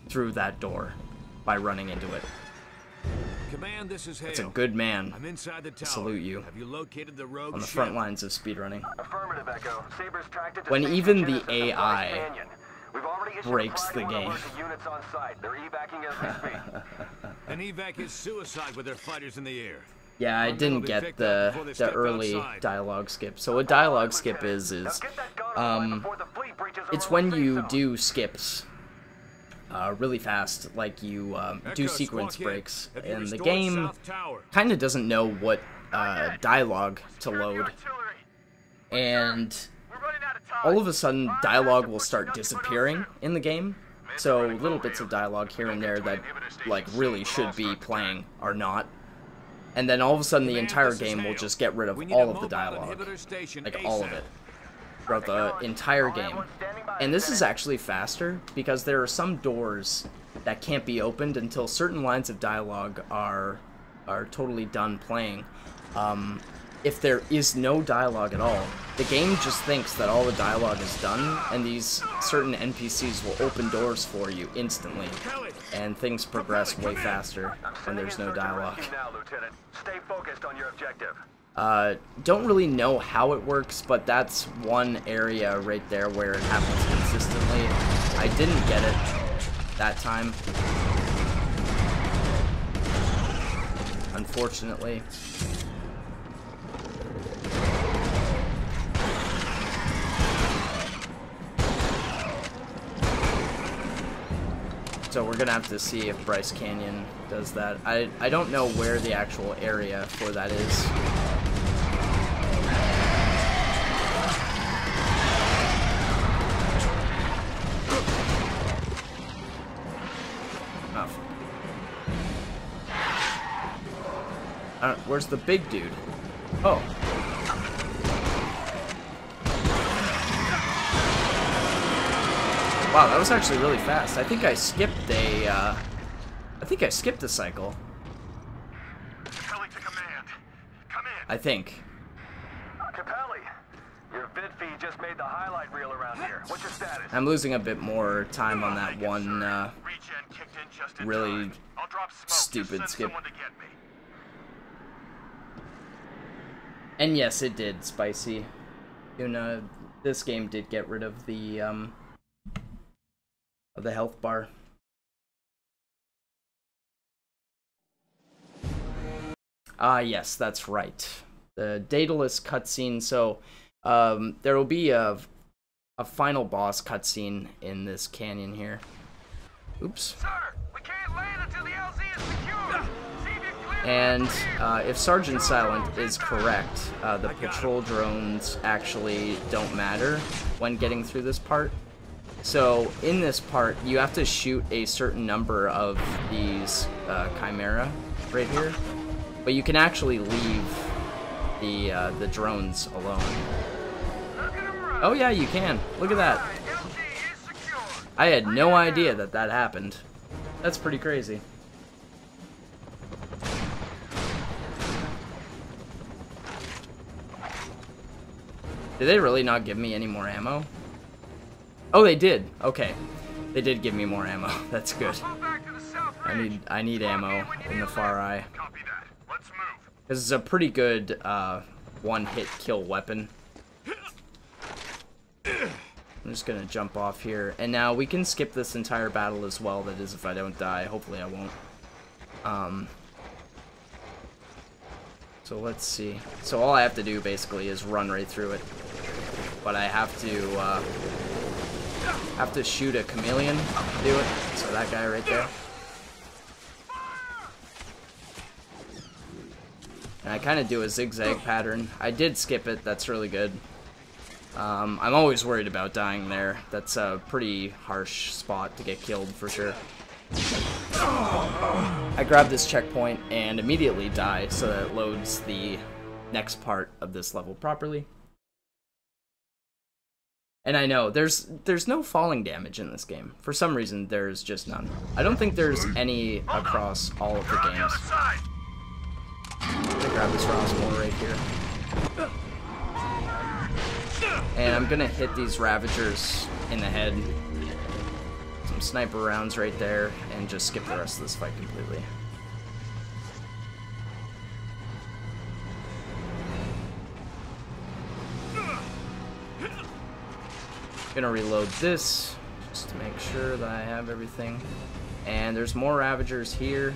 through that door by running into it. Command, this is Hale. That's a good man. I'm inside the tower. I salute you. Have you located the rogue on the ship? front lines of speedrunning. Affirmative, Echo. Saber's tracked it to When station even the genesis of Bryce AI Canyon. We've already issued breaks a the priority game. alert to units on site. They're evacing as we speak. An evac is suicide with their fighters in the air. Yeah, I didn't get the early dialogue skip. So what dialogue skip is it's when you do skips really fast, like you do sequence breaks, and the game kind of doesn't know what dialogue to load, and all of a sudden dialogue will start disappearing in the game. So little bits of dialogue here and there that like really should be playing are not. And then all of a sudden the entire game will just get rid of all of the dialogue, like all of it, throughout the entire game. And this is actually faster because there are some doors that can't be opened until certain lines of dialogue are totally done playing. If there is no dialogue at all, the game just thinks that all the dialogue is done, and these certain NPCs will open doors for you instantly, and things progress way faster when there's no dialogue. Now, Lieutenant. Stay focused on your objective. Don't really know how it works, but that's one area right there where it happens consistently. I didn't get it that time, unfortunately. So we're gonna have to see if Bryce Canyon does that. I don't know where the actual area for that is. Where's the big dude? Oh. Wow, that was actually really fast. I think I skipped a, cycle. Capelli to command. Come in. I think. Capelli, your vid feed just made the highlight reel around here. What's your status? I'm losing a bit more time on that one, Regen kicked in just in really time. I'll drop smoke. stupid Just skip. send someone to get me. And yes, it did, Spicy. This game did get rid of the health bar. Yes, that's right. The Daedalus cutscene. So, there will be a final boss cutscene in this canyon here. Oops. Sir, we can't land until the LZ is secured. See if you clear And if Sergeant Silent is correct, the patrol drones actually don't matter when getting through this part. So in this part, you have to shoot a certain number of these Chimera right here, but you can actually leave the drones alone. Oh yeah, you can. Look at that. I had no idea that that happened. That's pretty crazy. Did they really not give me any more ammo? Oh, they did. Okay. They did give me more ammo. That's good. I need ammo in the Far Eye. Copy that. Let's move. This is a pretty good one-hit kill weapon. I'm just gonna jump off here. And now we can skip this entire battle as well. That is if I don't die. Hopefully I won't. So let's see. So all I have to do basically is run right through it. But I have to shoot a chameleon to do it. So that guy right there. And I kind of do a zigzag pattern. I did skip it. That's really good. I'm always worried about dying there. That's a pretty harsh spot to get killed for sure. I grab this checkpoint and immediately die so that it loads the next part of this level properly. And I know, there's no falling damage in this game. For some reason, there's just none. I don't think there's any across all of the games. I'm gonna grab this Rossmore right here. And I'm gonna hit these Ravagers in the head. Some sniper rounds right there, and just skip the rest of this fight completely. Gonna reload this, just to make sure that I have everything. And there's more Ravagers here.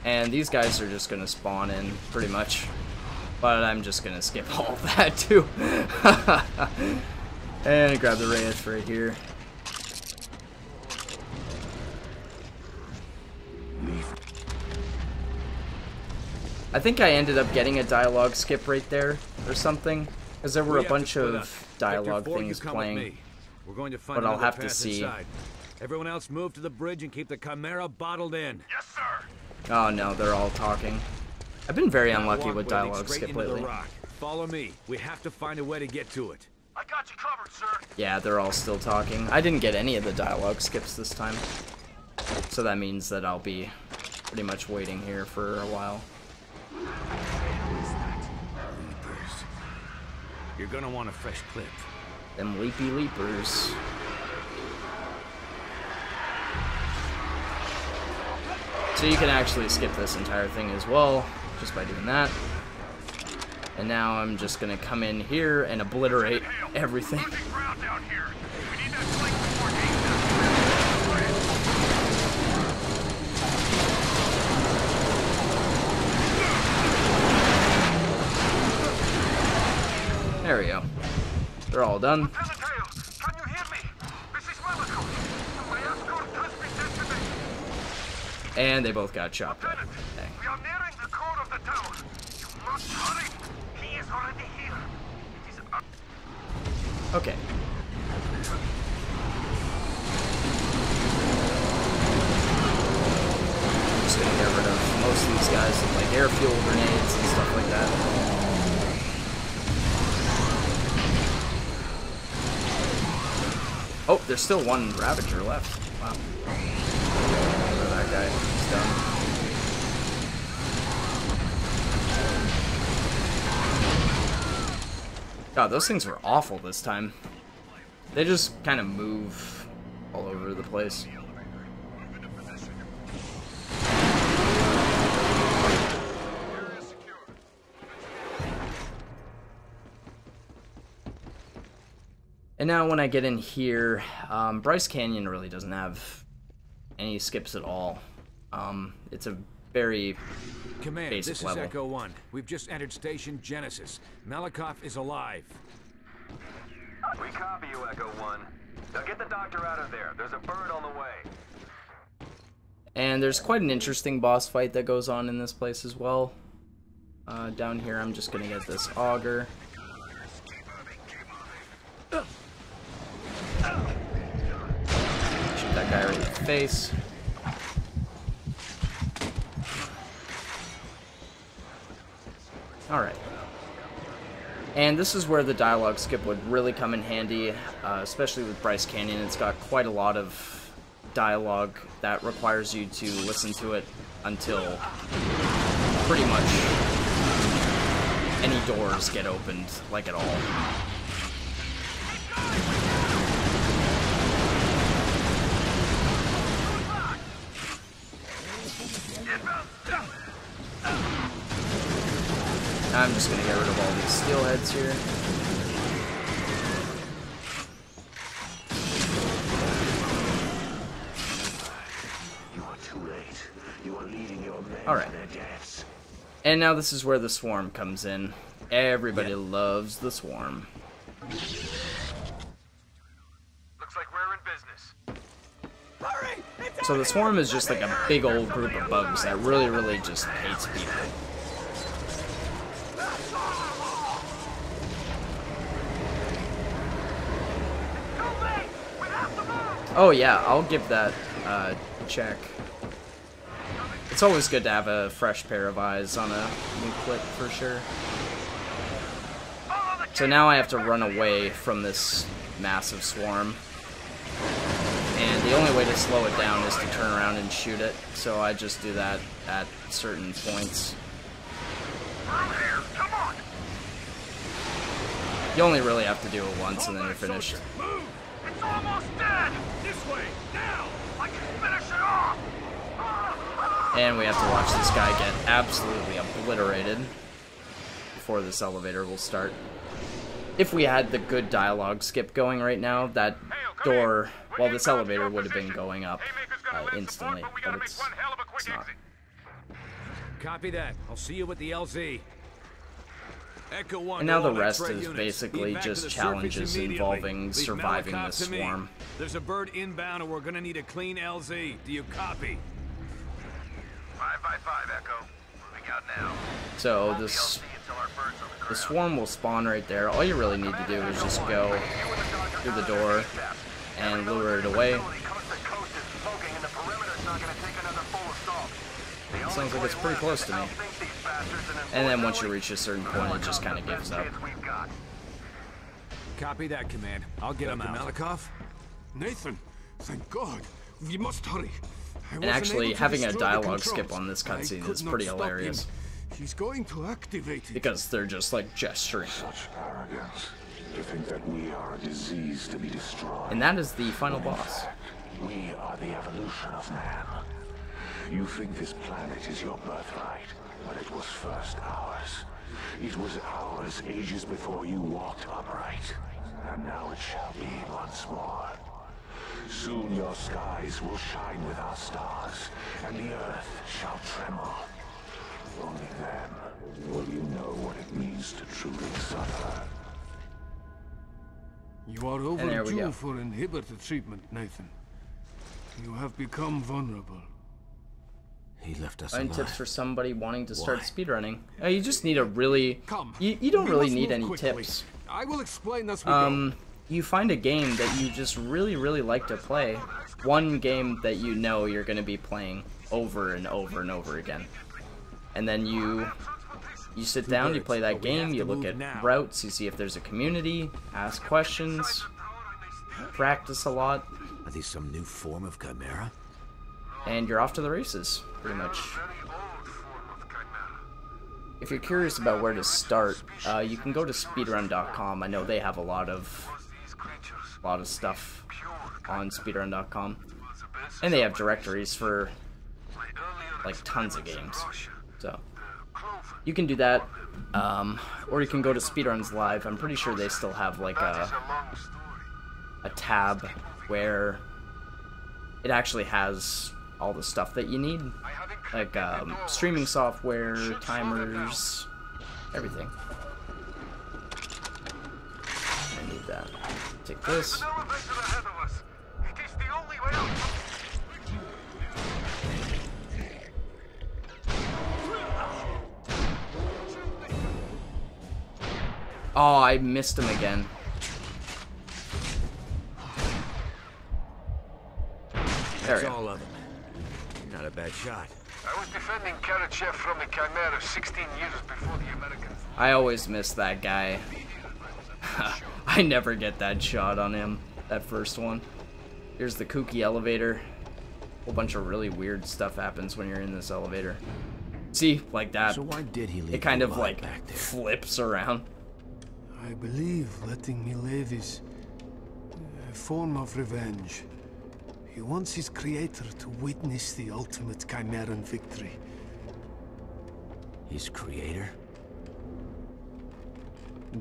And these guys are just gonna spawn in, pretty much. But I'm just gonna skip all of that, too. And grab the Wraith right here. I think I ended up getting a dialogue skip right there, or something. Because there were a bunch of dialogue things playing. We're going to find but I'll have to path see. inside. Everyone else move to the bridge and keep the Chimera bottled in. Yes, sir. Oh no, they're all talking. I've been very unlucky with Walk dialogue straight skip into the lately. rock. Follow me. We have to find a way to get to it. I got you covered, sir. Yeah, they're all still talking. I didn't get any of the dialogue skips this time. So that means that I'll be pretty much waiting here for a while. You're gonna want a fresh clip. Them leapy leapers. So you can actually skip this entire thing as well, just by doing that. And now I'm just gonna come in here and obliterate everything. Losing ground down here. We need that flank support aimed at They're all done. Lieutenant Hale, can you hear me? This is Malachi. My escort has been decimated. And they both got chopped up. Lieutenant, Dang. we are nearing the core of the tower. You must hurry. He is already here. It is Okay. I'm just gonna get rid of most of these guys with like air fuel grenades and stuff like that. Oh, there's still one Ravager left. Wow. That guy is done. God, those things were awful this time. They just kind of move all over the place. And now when I get in here, Bryce Canyon really doesn't have any skips at all. It's a very Command, basic this level. is Echo 1. We've just entered Station Genesis. Malakoff is alive. We copy you, Echo 1. Now get the doctor out of there. There's a bird on the way. And there's quite an interesting boss fight that goes on in this place as well. Down here, I'm just gonna get this auger. Shoot that guy right in the face. Alright. And this is where the dialogue skip would really come in handy, especially with Bryce Canyon. It's got quite a lot of dialogue that requires you to listen to it until pretty much any doors get opened, like at all. I'm just gonna get rid of all these steelheads here. You are too late. You are leading your men All right. to their deaths. And now this is where the swarm comes in. Everybody loves the swarm. Looks like we're in business. So the swarm is just like a big old group of bugs that really just hates people. Oh yeah, I'll give that a check. It's always good to have a fresh pair of eyes on a new clip for sure. So now I have to run away from this massive swarm. And the only way to slow it down is to turn around and shoot it. So I just do that at certain points. You only really have to do it once and then you're finished. Move! It's almost dead! This way! Now! I can finish it off! And we have to watch this guy get absolutely obliterated before this elevator will start. If we had the good dialogue skip going right now, that door, well, this elevator would have been going up instantly, but it's not. Copy that. I'll see you at the LZ. Echo 1. And now the all rest X-ray is units. basically Be back to just the challenges surface involving immediately. Leave surviving Malakoff this to me. swarm. There's a bird inbound and we're gonna need a clean LZ. Do you copy? 5 by 5, Echo. Moving out now. So the swarm will spawn right there. All you really need to do is just go through the door and lure it away. Sounds like it's pretty close to me. And then once you reach a certain point, it just kind of gives up. Copy that, Command. I'll get him out. Malakoff? Nathan, thank God. We must hurry. And actually, having a dialogue skip on this cutscene is pretty hilarious. He's going to activate it. Because they're just like gesturing. Such arrogance. To think that we are a disease to be destroyed. And that is the final boss. We are the evolution of man. You think this planet is your birthright, but it was first ours. It was ours ages before you walked upright. And now it shall be once more. Soon your skies will shine with our stars, and the earth shall tremble. Only then will you know what it means to truly suffer. You are there we go. overdue for inhibitor treatment, Nathan. You have become vulnerable. He left us Find alive. tips for somebody wanting to start Why? speedrunning. You just need a really... Come. You don't We really must need move any quickly. tips. I will explain as we go. You find a game that you just really like to play. One game that you know you're going to be playing over and over and over again. And then you sit down, you play that game, you look at routes, you see if there's a community, ask questions, practice a lot, Are these some new form of chimera? and you're off to the races, pretty much. If you're curious about where to start, you can go to speedrun.com. I know they have a lot of stuff on speedrun.com, and they have directories for like tons of games. So you can do that, or you can go to Speedruns Live. I'm pretty sure they still have like a tab where it actually has all the stuff that you need, like streaming software, timers, everything. I need that. Take this. Oh, I missed him again. There we That's go. all of them. You're not a bad shot. I was defending Karachev from the Chimera 16 years before the Americans. I always miss that guy. I never get that shot on him, that first one. Here's the kooky elevator. A whole bunch of really weird stuff happens when you're in this elevator. See, like that. So why did he leave It kind you of alive like back there? flips around. I believe letting me live is a form of revenge. He wants his creator to witness the ultimate Chimeran victory. His creator?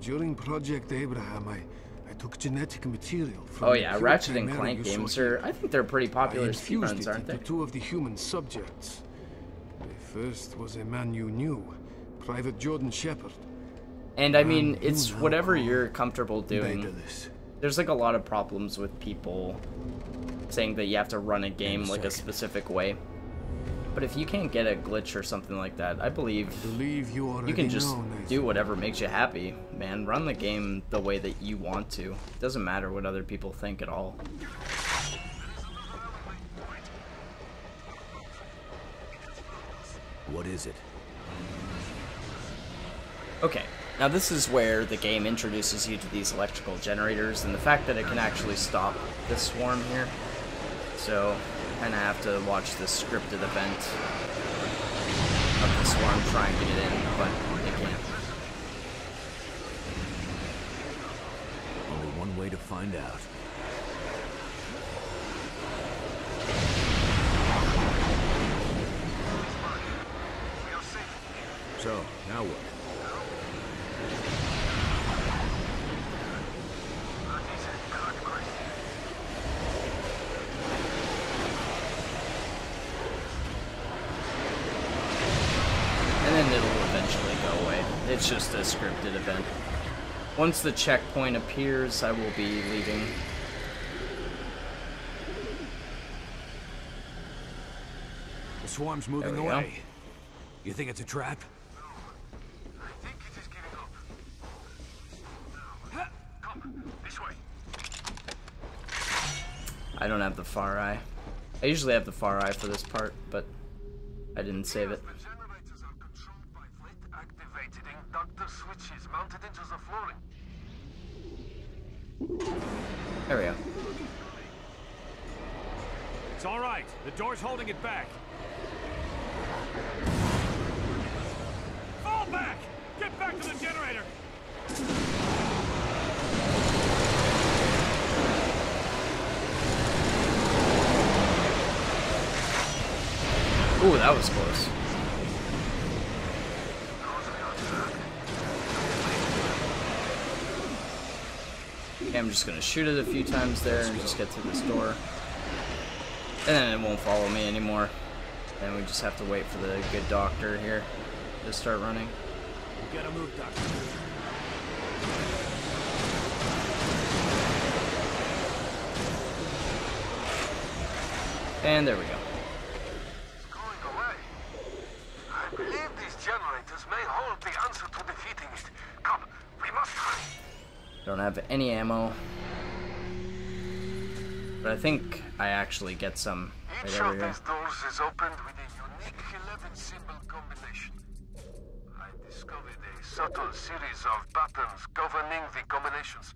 During Project Abraham, I took genetic material from Oh the yeah, pure Ratchet and Chimera Clank you saw games here. are, I think they're pretty I popular infused speedruns, it aren't into they? 2 of the human subjects. The first was a man you knew, Private Jordan Shepard. And I mean, you it's now whatever call you're comfortable doing. Daedalus. There's like a lot of problems with people saying that you have to run a game like a specific way. But if you can't get a glitch or something like that, I believe you can just do whatever makes you happy, man. Run the game the way that you want to. It doesn't matter what other people think at all. What is it? Okay, now this is where the game introduces you to these electrical generators and the fact that it can actually stop this swarm here. So, kind of have to watch this scripted event of the swarm trying to get in, but they can't. Only one way to find out. So, now what? And then it'll eventually go away. It's just a scripted event. Once the checkpoint appears, I will be leaving. The swarm's moving There we go. away. You think it's a trap? I think it is giving up. Come, this way. I don't have the far eye. I usually have the far eye for this part, but I didn't save it. The generators are controlled by fleet-activated inductor switches mounted into the flooring. There we go. It's all right. The door's holding it back. Fall back! Get back to the generator! Ooh, that was close. Okay, I'm just gonna shoot it a few times there and just get to this door. And then it won't follow me anymore. Then we just have to wait for the good doctor here to start running. We gotta move, Doctor. And there we go. It's going away. I believe these generators may hold the answer to defeating it. Come, we must hurry. Don't have any ammo. But I think I actually get some right Each over of here. these doors is opened with a unique 11-symbol combination. I discovered a subtle series of patterns governing the combinations.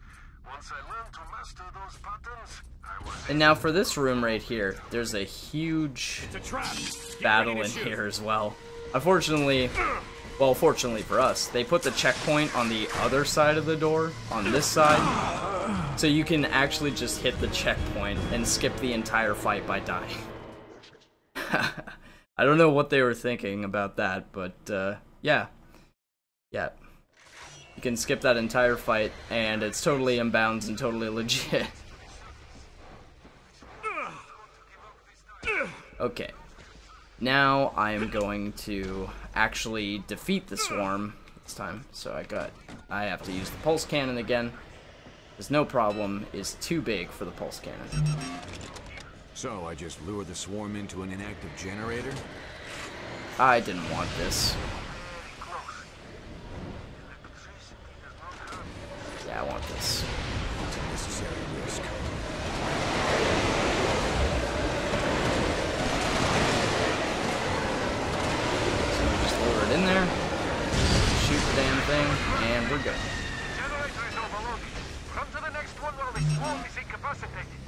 Once I learned to master those patterns, I was... And now for this room right here, there's a huge It's a trap. battle in here as well. Unfortunately, well, fortunately for us, they put the checkpoint on the other side of the door, on this side, so you can actually just hit the checkpoint and skip the entire fight by dying. I don't know what they were thinking about that, but yeah. Yeah. You can skip that entire fight, and it's totally inbounds and totally legit. Okay. Now I am going to actually defeat the swarm this time. So I have to use the pulse cannon again. Because no problem is too big for the pulse cannon. So, I just lured the swarm into an inactive generator? I didn't want this. Yeah, I want this. It's a necessary risk. So we just lure it in there, shoot the damn thing, and we're good. Generator is overloaded. Run to the next one while the swarm is incapacitated.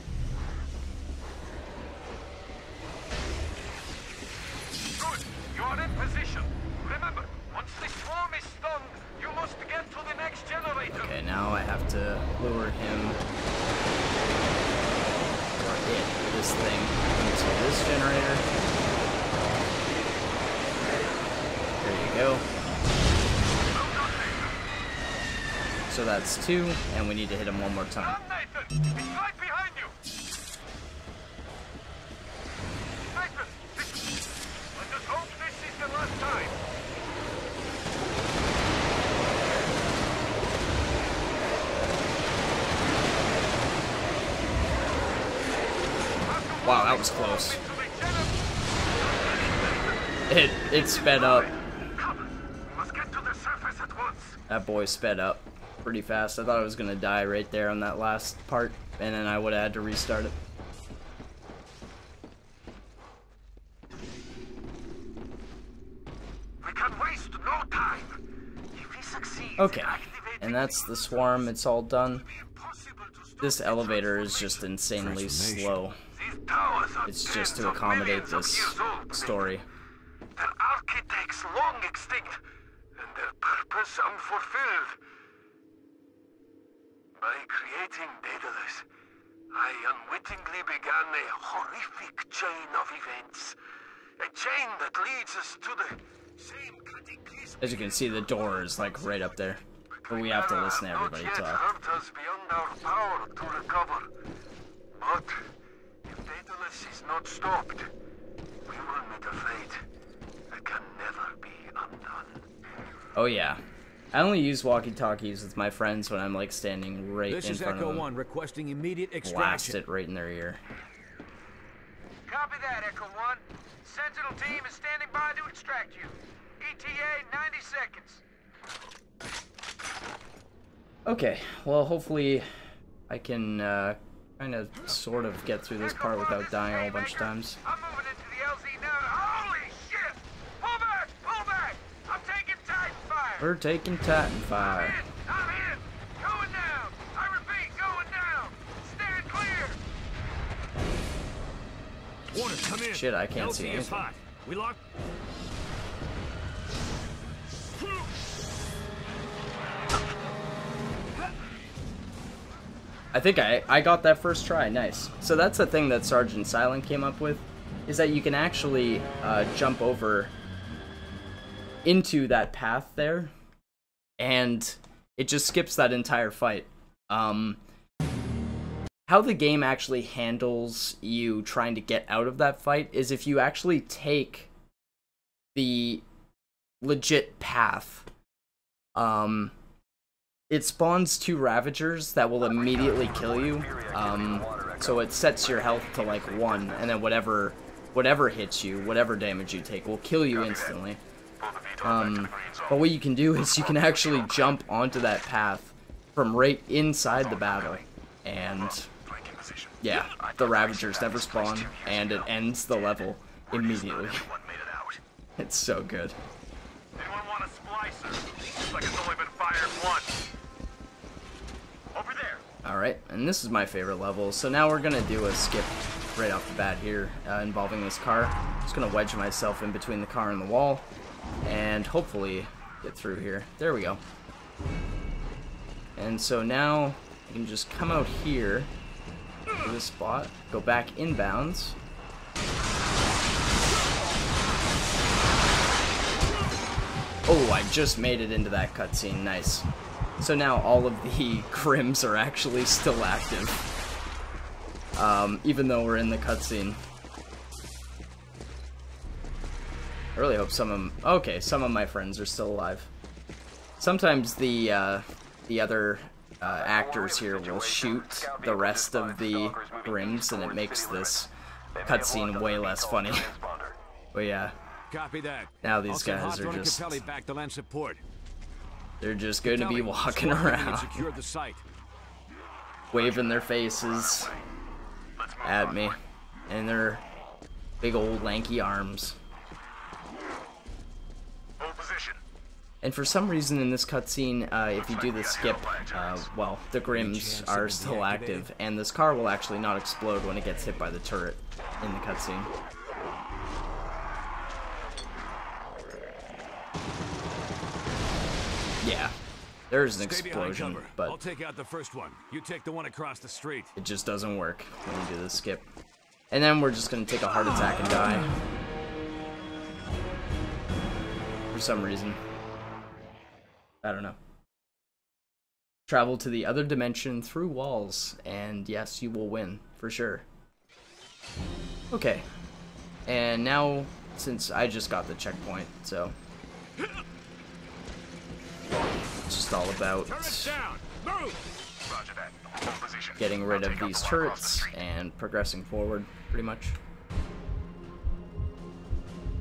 Good. You are in position. Remember, once the swarm is stunned, you must get to the next generator. Okay, now I have to lure him, or it, this thing, into this generator. There you go. So that's 2, and we need to hit him one more time. Nathan, it's right behind you. Nathan, let us hope this is the last time. Wow, that was close. It sped up. Come, we must get to the surface at once. That boy sped up pretty fast. I thought I was gonna die right there on that last part, and then I would have had to restart it. We can waste no time. If we succeed, Okay, and that's the swarm. It's all done. This elevator is just insanely slow. these towers are It's just to tens of accommodate millions of this years old. story. Their architects long extinct, and their purpose unfulfilled. By creating Daedalus, I unwittingly began a horrific chain of events. A chain that leads us to the same cataclysm. As you can see, the door is like right up there. But we have to listen to everybody not yet talk. hurt us beyond our power to recover. But if Daedalus is not stopped, we will meet a fate that can never be undone. Oh yeah. I only use walkie-talkies with my friends when I'm like standing right This in is front Echo of them. 1 requesting immediate Blast extraction. it right in their ear. Copy that, Echo 1. Sentinel team is standing by to extract you. ETA 90 seconds. Okay, well hopefully I can kind of sort of get through this part without dying a whole bunch of times. I'm moving into the LZ now. Holy shit! Pull back! Pull back! I'm taking Titan fire! We're taking Titan fire. I'm in! Going down! I repeat, going down! Stand clear! Warner, come in. Shit, I can't LZ see is anything. hot. We locked. I think I got that first try, nice. So that's the thing that Sergeant Silent came up with, is that you can actually jump over into that path there, and it just skips that entire fight. How the game actually handles you trying to get out of that fight is if you actually take the legit path, it spawns 2 Ravagers that will immediately kill you. So it sets your health to like 1, and then whatever hits you, whatever damage you take, will kill you instantly. But what you can do is you can actually jump onto that path from right inside the battle, and yeah, the Ravagers never spawn, and it ends the level immediately. It's so good. Anyone want a splicer? Looks like it's only been fired once. Over there. Alright, and this is my favorite level, so now we're gonna do a skip right off the bat here, involving this car. Just gonna wedge myself in between the car and the wall, and hopefully get through here. There we go. And so now you can just come out here to this spot, go back inbounds. Oh, I just made it into that cutscene. Nice. So now all of the Grims are actually still active, even though we're in the cutscene. I really hope some of them... Okay, some of my friends are still alive. Sometimes the other actors here will shoot the rest of the Grims, and it makes this cutscene way less funny. But yeah. Copy that. Now these guys are just... back to lend support. They're just going to be walking around, waving their faces at me, and their big old lanky arms. And for some reason in this cutscene, if you do the skip, well, the Grims are still active, and this car will actually not explode when it gets hit by the turret in the cutscene. Yeah, there's an explosion, but I'll take out the first one. You take the one across the street. It just doesn't work when you do the skip. And then we're just gonna take a heart attack and die. For some reason. I don't know. Travel to the other dimension through walls, and yes, you will win, for sure. Okay. And now, since I just got the checkpoint, so... It's just all about getting rid of these turrets and progressing forward, pretty much.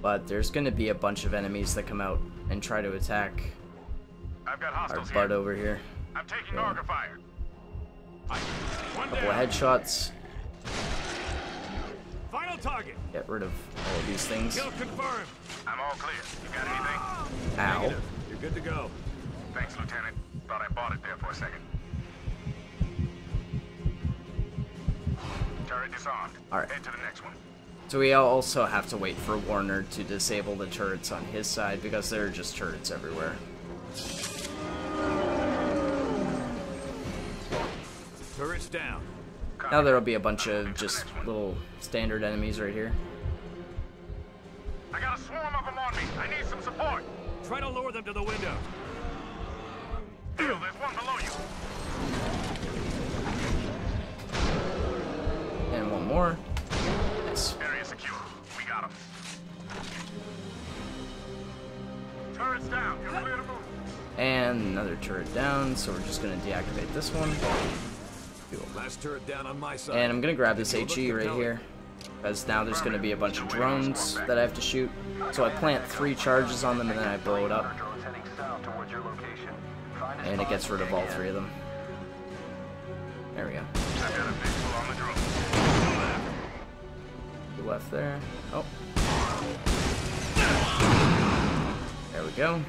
But there's going to be a bunch of enemies that come out and try to attack our butt over here. I'm taking auger fire. Couple of headshots. Final target. Get rid of all of these things. Kill confirmed. I'm all clear. You got anything? Ow. Negative. You're good to go. Thanks, Lieutenant. Thought I bought it there for a second. Turret disarmed. Alright. Head to the next one. So we also have to wait for Warner to disable the turrets on his side, because there are just turrets everywhere. Turret's down. Now there'll be a bunch of just little standard enemies right here. I got a swarm of them on me. I need some support. Try to lure them to the window. Bill, there's one below you. And one more. Nice. Area secure. We got him. Turret's down. You're clear to move. And another turret down, so we're just gonna deactivate this one. Cool. Last turret down on my side. And I'm gonna grab this HE right here, because now there's gonna be a bunch of drones that I have to shoot. So I plant 3 charges on them and then I blow it up. And it gets rid of all 3 of them. There we go. I've got a visual on the drone. The left there. Oh. There we go.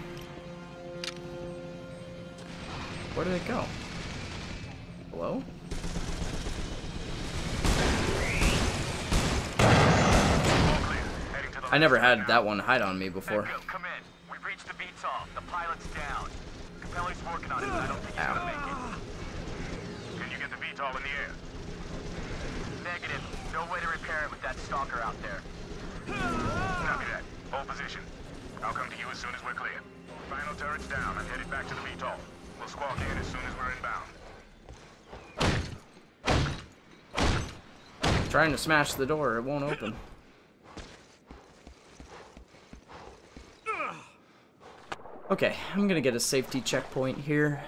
Where did it go? Hello? I never had that one hide on me before. Come in. We've reached the VTOL. The pilot's down. Capelli's working on it, but I don't think he's gonna make it. Can you get the VTOL in the air? Negative. No way to repair it with that stalker out there. Copy that. Hold position. I'll come to you as soon as we're clear. Final turret's down. I'm headed back to the VTOL. We'll squawk in as soon as we're inbound. Trying to smash the door, it won't open. Okay, I'm gonna get a safety checkpoint here.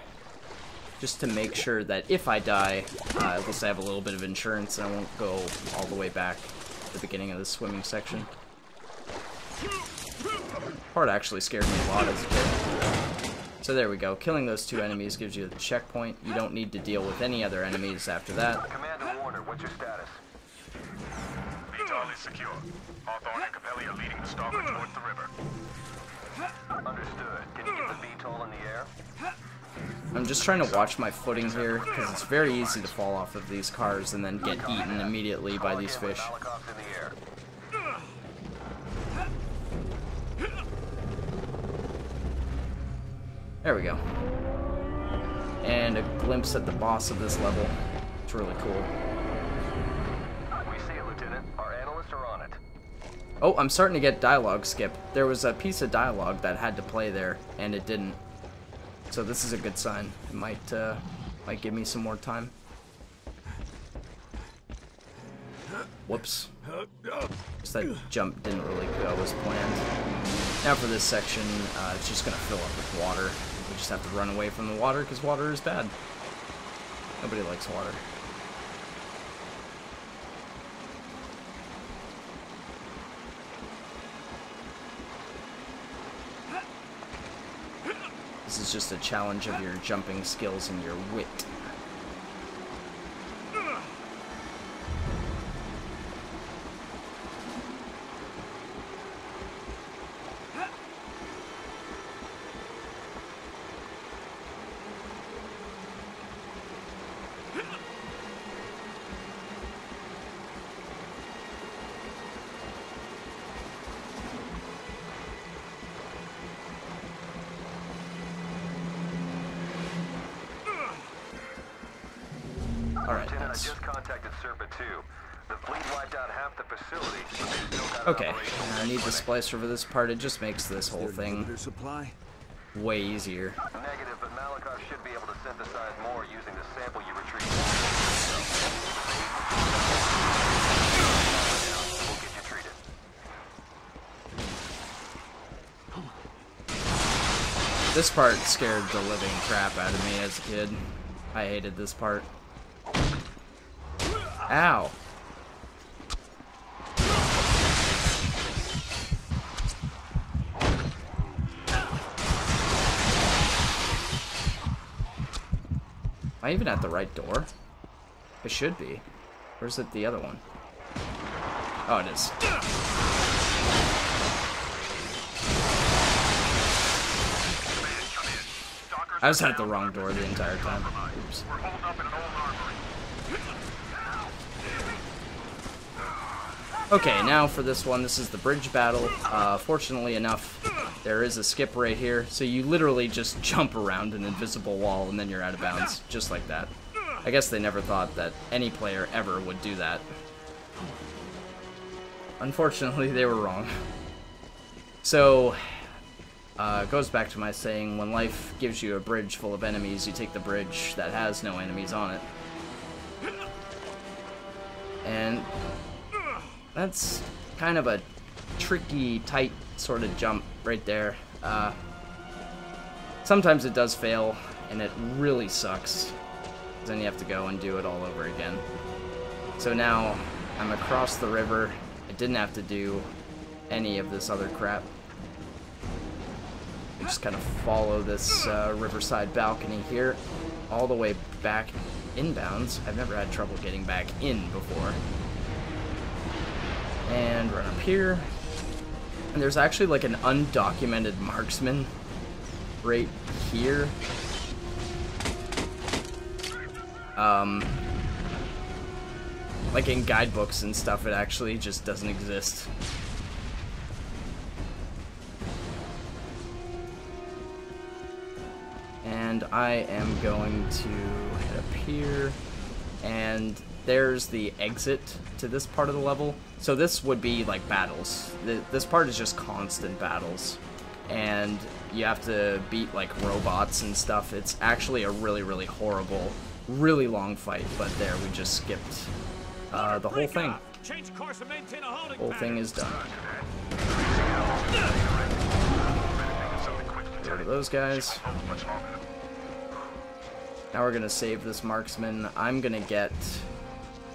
just to make sure that if I die, at least I have a little bit of insurance and I won't go all the way back to the beginning of the swimming section. Part actually scared me a lot as a kid. So there we go. Killing those 2 enemies gives you the checkpoint. You don't need to deal with any other enemies after that. Commander Warner, what's your status? VTOL is secure. Hawthorne and Capelli are leading the stalker towards the river. Understood. Can you get the VTOL in the air? I'm just trying to watch my footing here, because it's very easy to fall off of these cars and then get eaten immediately by these fish. Malakoff's in the air. There we go. And a glimpse at the boss of this level. It's really cool. We see it, Lieutenant. Our analysts are on it. Oh, I'm starting to get dialogue skip. There was a piece of dialogue that had to play there, and it didn't. So this is a good sign. It might give me some more time. Whoops. Just that jump didn't really go as planned. Now for this section, it's just gonna fill up with water. We just have to run away from the water, because water is bad. Nobody likes water. This is just a challenge of your jumping skills and your wit. Alright, Lieutenant, I nice. just contacted Serpa 2. The fleet wiped out half the facility, but they still got it Okay, operational. I need the splicer for this part. It just makes this whole thing Their supply? way easier. Negative, but Malakoff should be able to synthesize more using the sample you retrieved. We'll get you treated. This part scared the living crap out of me as a kid. I hated this part. Ow. Am I even at the right door? I should be. Where's it, the other one? Oh, it is. I was at the wrong door the entire time. Oops. We're holed up in an old armory. Okay, now for this one, this is the bridge battle. Fortunately enough, there is a skip right here, so you literally just jump around an invisible wall and then you're out of bounds, just like that. I guess they never thought that any player ever would do that. Unfortunately, they were wrong. So, it goes back to my saying, when life gives you a bridge full of enemies, you take the bridge that has no enemies on it. And that's kind of a tricky, tight sort of jump right there. Sometimes it does fail, and it really sucks. Then you have to go and do it all over again. So now I'm across the river. I didn't have to do any of this other crap. I just kind of follow this riverside balcony here all the way back inbounds. I've never had trouble getting back in before. And run up here. And there's actually like an undocumented marksman right here. Like in guidebooks and stuff, it actually just doesn't exist. And I am going to head up here, and there's the exit to this part of the level. So this would be like battles. This part is just constant battles, and you have to beat like robots and stuff. It's actually a really, really horrible, really long fight, but there, we just skipped the whole thing. Whole thing is done. Get rid of those guys. Now we're gonna save this marksman. I'm gonna get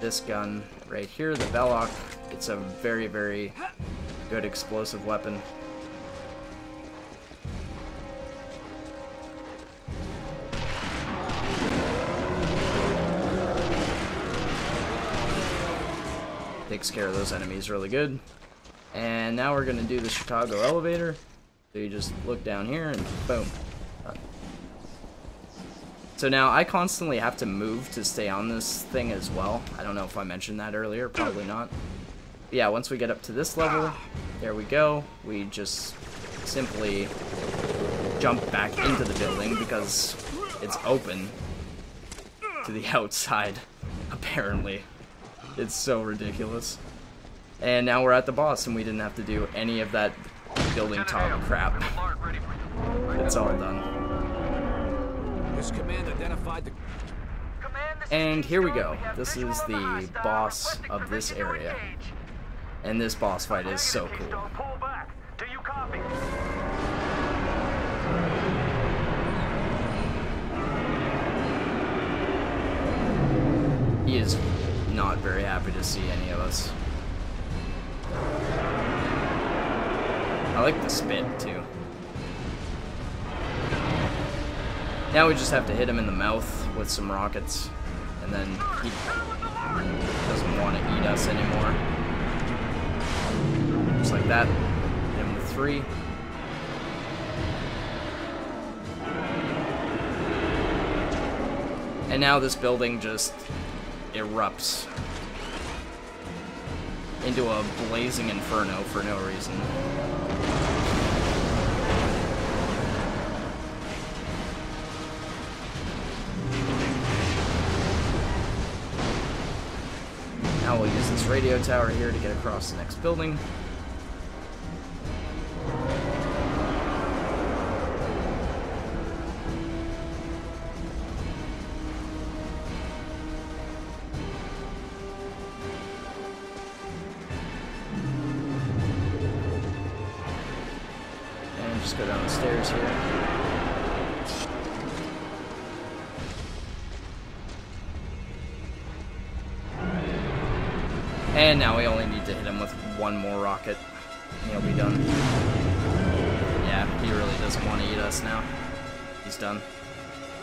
this gun right here, the Belloc. It's a very, very good explosive weapon. Takes care of those enemies really good. And now we're gonna do the Chicago elevator. So you just look down here and boom. So now I constantly have to move to stay on this thing as well. I don't know if I mentioned that earlier, probably not. But yeah, once we get up to this level, there we go. We just simply jump back into the building because it's open to the outside, apparently. It's so ridiculous. And now we're at the boss and we didn't have to do any of that building top crap. It's all done. This command identified the... And here we go. This is the boss of this area. And this boss fight is so cool. He is not very happy to see any of us. I like the spit too. Now we just have to hit him in the mouth with some rockets, and then he doesn't want to eat us anymore. Just like that. Hit him with 3. And now this building just erupts into a blazing inferno for no reason. Now we'll use this radio tower here to get across the next building. And just go down the stairs here. And now we only need to hit him with 1 more rocket, and he'll be done. Yeah, he really doesn't want to eat us now. He's done.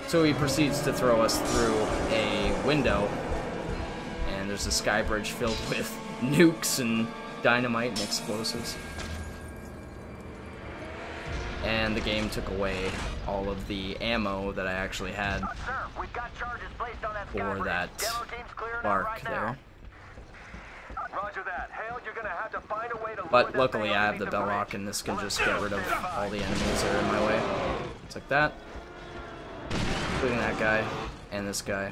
So he proceeds to throw us through a window, and there's a sky bridge filled with nukes and dynamite and explosives. And the game took away all of the ammo that I actually had for that bark there. Roger that. Hale, you're gonna have to find a way to But luckily I have the Belloc, and this can just get rid of all the enemies that are in my way. It's like that. Including that guy, and this guy.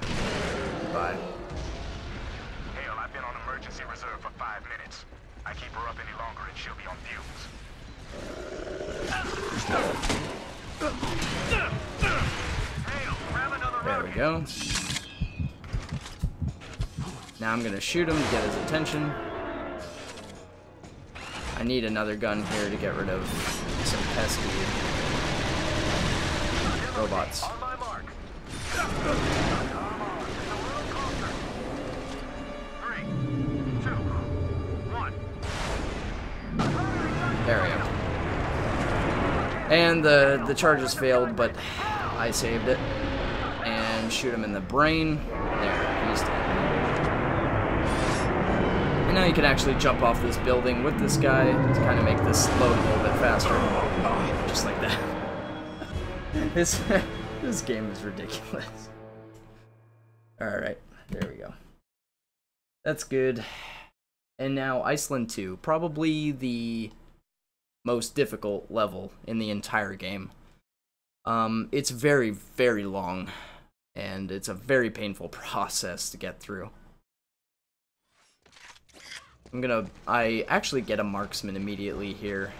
Bye. Hale, I've been on emergency reserve for 5 minutes. I keep her up any longer and she'll be on fumes. There we go. Now I'm gonna shoot him to get his attention. I need another gun here to get rid of some pesky robots. There we go. And the charges failed, but I saved it. And shoot him in the brain. There, he's dead. And now you can actually jump off this building with this guy to kind of make this load a little bit faster. Just like that. This game is ridiculous. Alright, there we go. That's good. And now Iceland 2, probably the most difficult level in the entire game. It's very, very long, and it's a very painful process to get through. I actually get a marksman immediately here.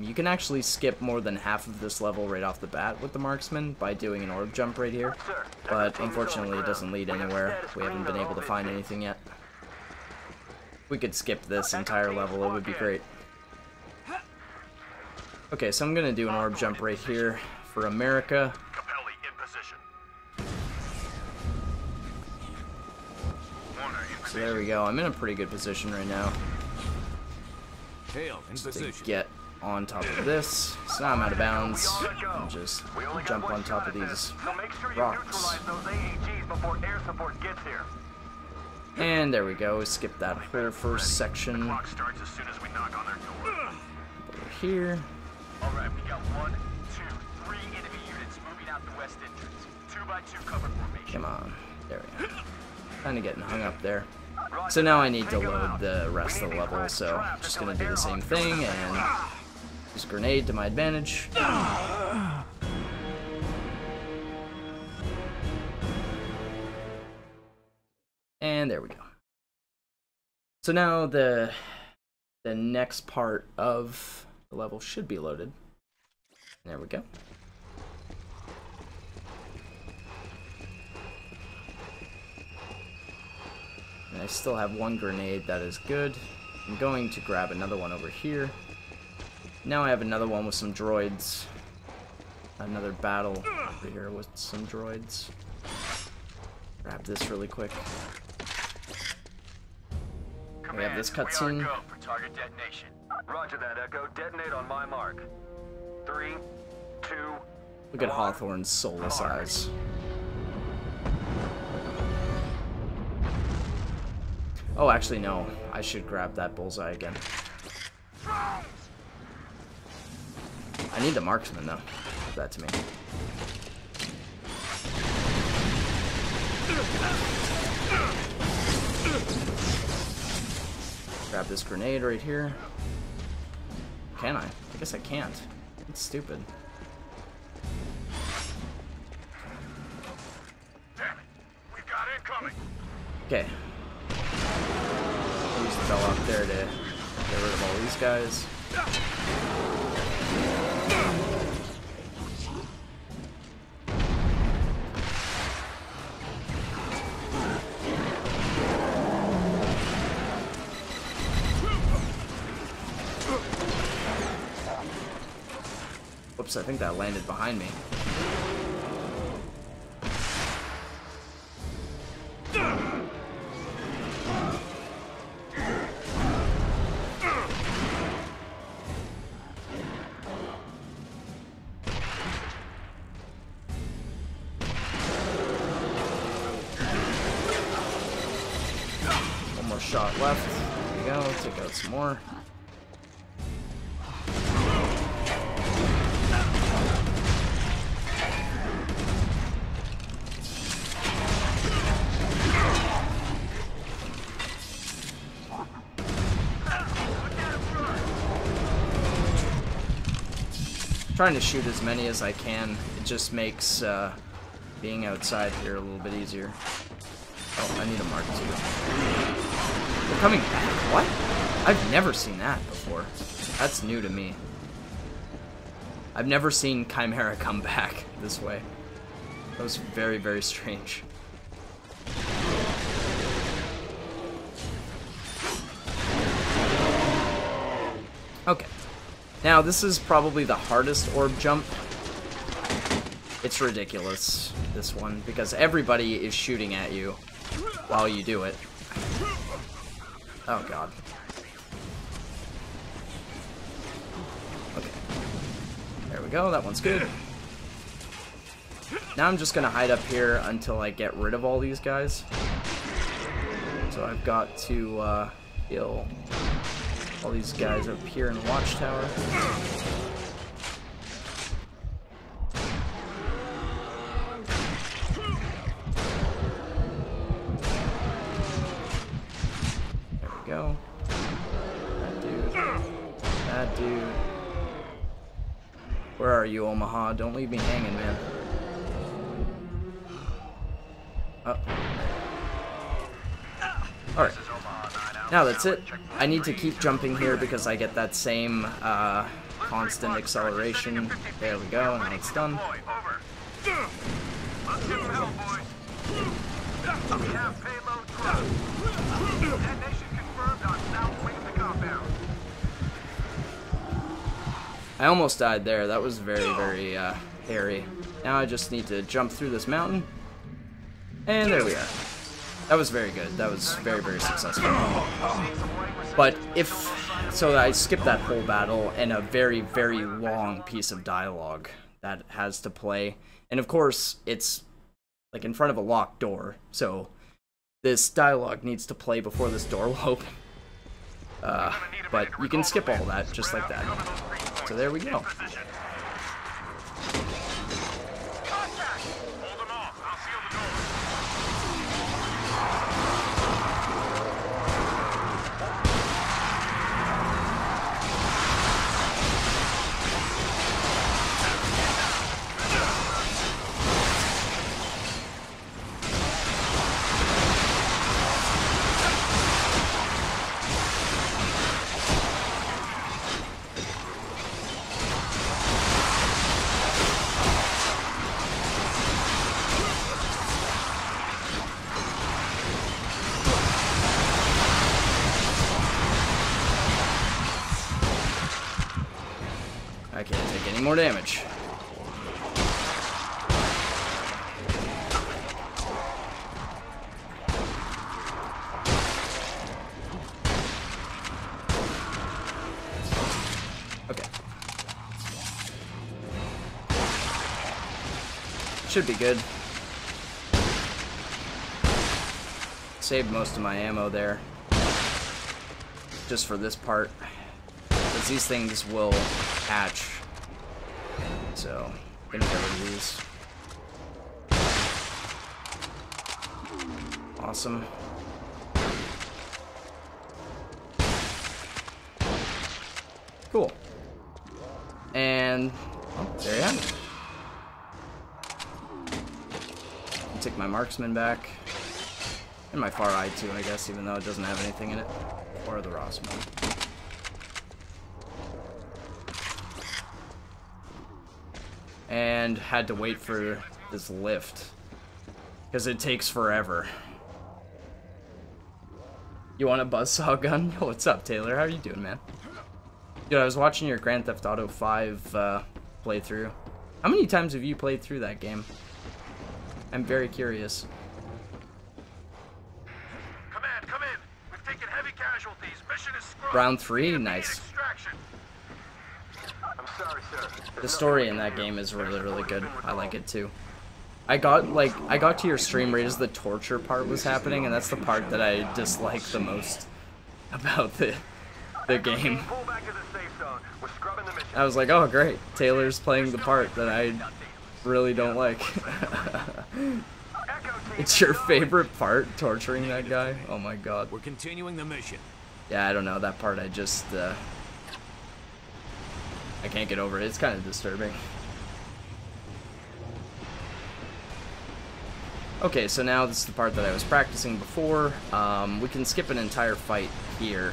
You can actually skip more than half of this level right off the bat with the marksman by doing an orb jump right here, but unfortunately it doesn't lead anywhere. We haven't been able to find anything yet. If we could skip this entire level, it would be great. Okay, so I'm gonna do an orb jump right here for America. Capelli in position. there we go. I'm in a pretty good position right now. Hail, in To position. get on top of this. So now I'm out of bounds. And just jump on top of these So make sure you rocks. neutralize those AAGs before air support gets here. And there we go. Skip that whole first section. Clock starts as soon as we knock on their door. Over here. Alright, we got 1, 2, 3 enemy units moving out the west entrance. 2x2 cover formation. Come on. There we go. Kind of getting hung up there. So now I need to load the rest of the level, so I'm just going to do the same thing and use grenade to my advantage. And there we go. So now the next part of the level should be loaded. There we go. And I still have one grenade, that is good. I'm going to grab another one over here. Now I have another one with some droids. Another battle over here with some droids. Grab this really quick. We have this cutscene. For target detonation. Roger that, Echo. Detonate on my mark. 3, 2. Look at Hawthorne's soulless eyes. Oh, actually, no. I should grab that bullseye again. I need the marksman, though. Give that to me. Grab this grenade right here. Can I? I guess I can't. It's stupid. Damn it. We've got incoming. Okay. Use the bell up there to get rid of all these guys. Whoops, I think that landed behind me. One more shot left. There we go. Take out some more. Trying to shoot as many as I can. It just makes being outside here a little bit easier. Oh, I need a Mark II. They're coming back? What? I've never seen that before. That's new to me. I've never seen Chimera come back this way. That was very, very strange. Okay. Now, this is probably the hardest orb jump. It's ridiculous, this one, because everybody is shooting at you while you do it. Oh, God. Okay. There we go, that one's good. Now I'm just gonna hide up here until I get rid of all these guys. So I've got to kill all these guys up here in the watchtower. There we go. That dude. That dude. Where are you, Omaha? Don't leave me hanging, man. Oh. Alright. Now that's it. I need to keep jumping here because I get that same constant acceleration. There we go, and now it's done. I almost died there. That was very, very hairy. Now I just need to jump through this mountain. And there we are. That was very good. That was very, very successful. But so I skipped that whole battle and a very, very long piece of dialogue that has to play. And of course, it's like in front of a locked door. So this dialogue needs to play before this door will open. But you can skip all that just like that. So there we go. I can't take any more damage. Okay. Should be good. Saved most of my ammo there. Just for this part. Because these things will hatch. So, gonna get rid of these. Awesome. Cool. And there you have it. I'll take my marksman back. And my far eye too, I guess, even though it doesn't have anything in it. Or the Ross mode. And had to wait for this lift because it takes forever. You want a buzzsaw gun? Yo, what's up, Taylor? How are you doing, man? Dude, I was watching your Grand Theft Auto 5 playthrough. How many times have you played through that game? I'm very curious. Command, come in. We've taken heavy casualties. Mission is screwed. Round 3? Nice. I'm sorry, sir. The story in that game is really, really good. I like it too. I got to your stream right as the torture part was happening, and that's the part that I dislike the most about the game. I was like, oh great, Taylor's playing the part that I really don't like. It's your favorite part, torturing that guy? Oh my god. We're continuing the mission. Yeah, I don't know, that part I just I can't get over it. It's kind of disturbing. Okay, so now this is the part that I was practicing before. We can skip an entire fight here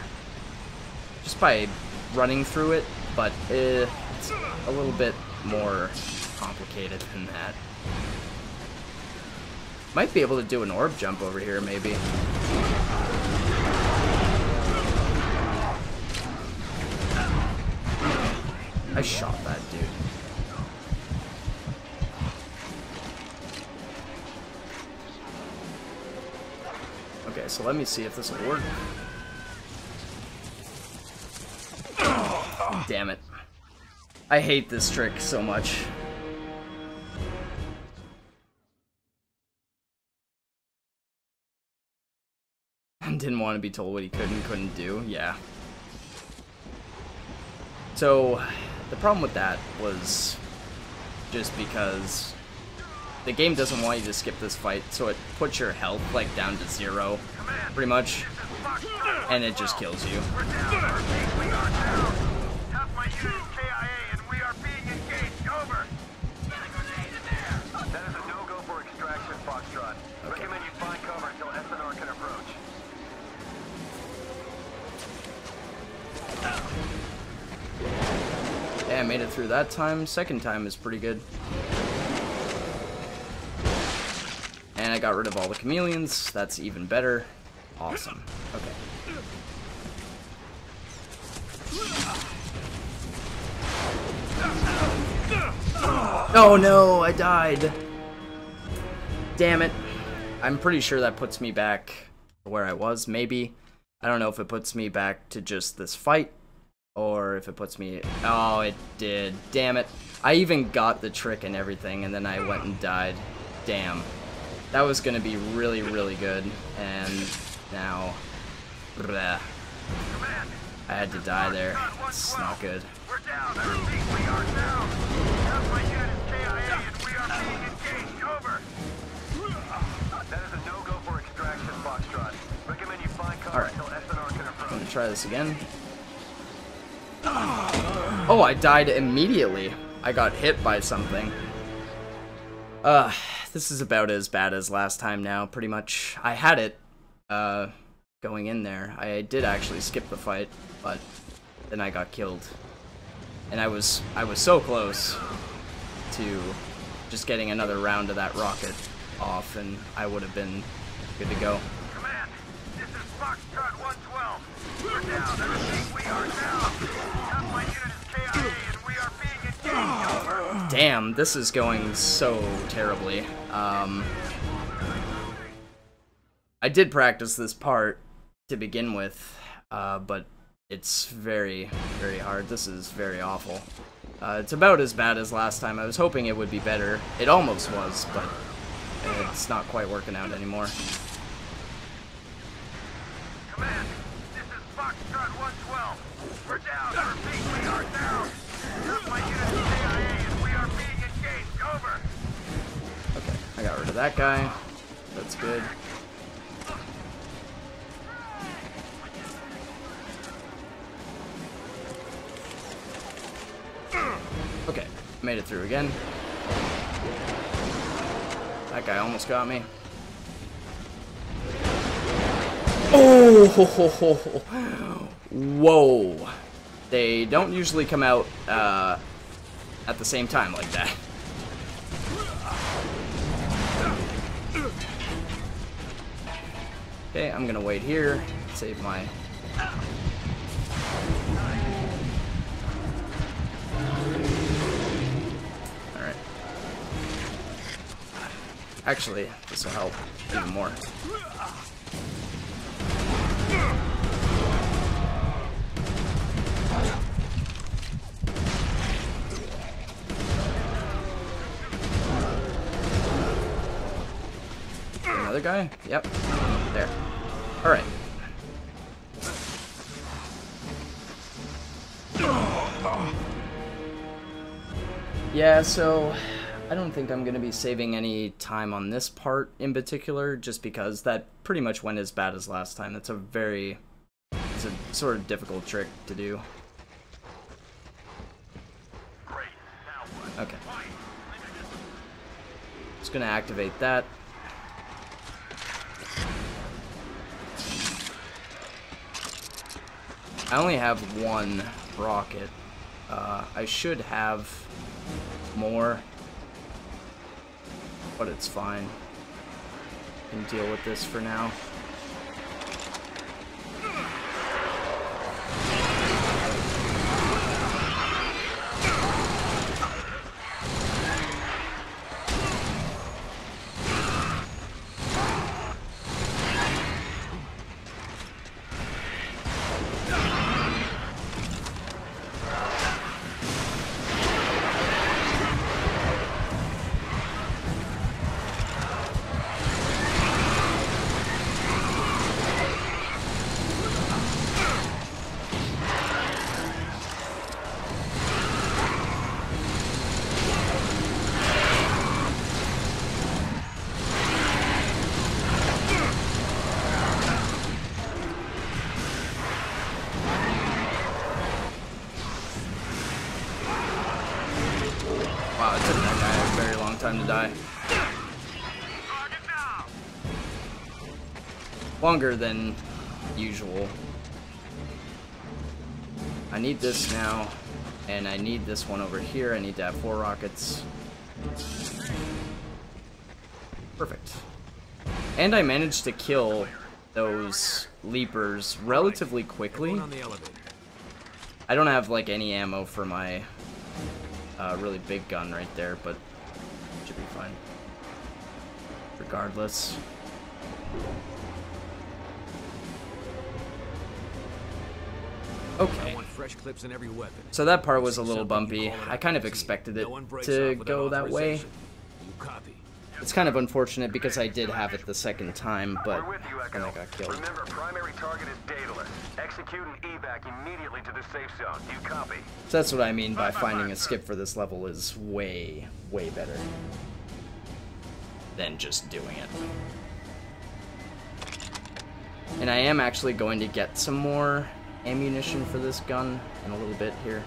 just by running through it, but it's a little bit more complicated than that. Might be able to do an orb jump over here, maybe. I shot that dude. Okay, so let me see if this will work. Damn it. I hate this trick so much. Didn't want to be told what he could and couldn't do. Yeah. So, the problem with that was just because the game doesn't want you to skip this fight, so it puts your health like down to 0, pretty much, and it just kills you. That is a no-go for extraction, Foxtrot. Recommend you find cover until SNR can approach. Yeah, I made it through that time. Second time is pretty good. And I got rid of all the chameleons. That's even better. Awesome. Okay. Oh no, I died. Damn it. I'm pretty sure that puts me back where I was, maybe. I don't know if it puts me back to just this fight, or if it puts me... Oh, it did. Damn it. I even got the trick and everything, and then I went and died. Damn. That was gonna be really, really good, and now... Bleh. I had to die there. It's not good. We're down. I repeat, we are down. Alpha unit is KIA and we are being engaged. Over. That is a no-go for extraction, Foxtrot. Recommend you find cover Alright. until SNR can I'm approach. gonna try this again. Oh, I died immediately. I got hit by something. This is about as bad as last time now, pretty much. I had it, going in there. I did actually skip the fight, but then I got killed. And I was so close to just getting another round of that rocket off, and I would have been good to go. Command, this is Foxtrot 112. We're down. I repeat, we are down. Alpha unit is KIA and we are being engaged. Over. Damn, this is going so terribly. I did practice this part to begin with, but it's very, very hard. This is very awful. It's about as bad as last time. I was hoping it would be better. It almost was, but it's not quite working out anymore. Command, this is Foxtrot 112. We're down. I repeat, we are down. Alpha unit is KIA and we are being engaged. Over. Okay, I got rid of that guy. That's good. Okay, made it through again. That guy almost got me. Oh! Whoa! They don't usually come out at the same time like that. Okay, I'm gonna wait here, save my... Alright. Actually, this will help even more. Another guy? Yep. There. Alright. Yeah, so I don't think I'm going to be saving any time on this part in particular, just because that pretty much went as bad as last time. It's a sort of difficult trick to do. Okay. Just going to activate that. I only have one rocket. I should have more, but it's fine. I can deal with this for now. Wow, it took that guy a very long time to die. Longer than usual. I need this now, and I need this one over here. I need to have 4 rockets. Perfect. And I managed to kill those leapers relatively quickly. I don't have like any ammo for my really big gun right there, but it should be fine. Regardless. Okay. I want fresh clips in every weapon. So that part was a little Something you bumpy. call it I kind of RPG. expected it No one breaks to off without go that way. authorization. You copy. It's kind of unfortunate because I did have it the second time, but We're with you, then Echo. I got killed. Remember, primary target is dataless. Execute an evac immediately to the safe zone. You copy? So that's what I mean by finding a skip for this level is way, way better than just doing it. And I am actually going to get some more ammunition for this gun in a little bit here.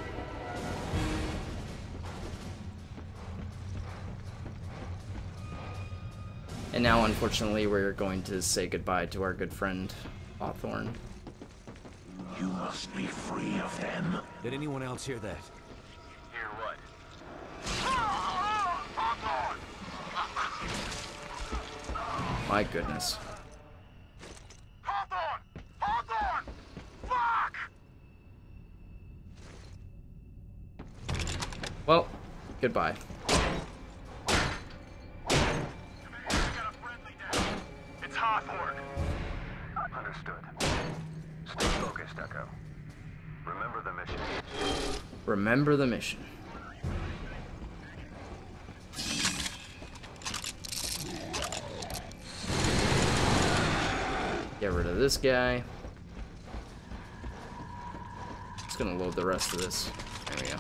And now, unfortunately, we're going to say goodbye to our good friend, Hawthorne. You must be free of them. Did anyone else hear that? Hear what? My goodness. Hawthorne! Hawthorne! Fuck! Well, goodbye. It's Hawthorne. Understood. Stay focused, Echo. Remember the mission. Remember the mission. Get rid of this guy. Just gonna load the rest of this. There we go.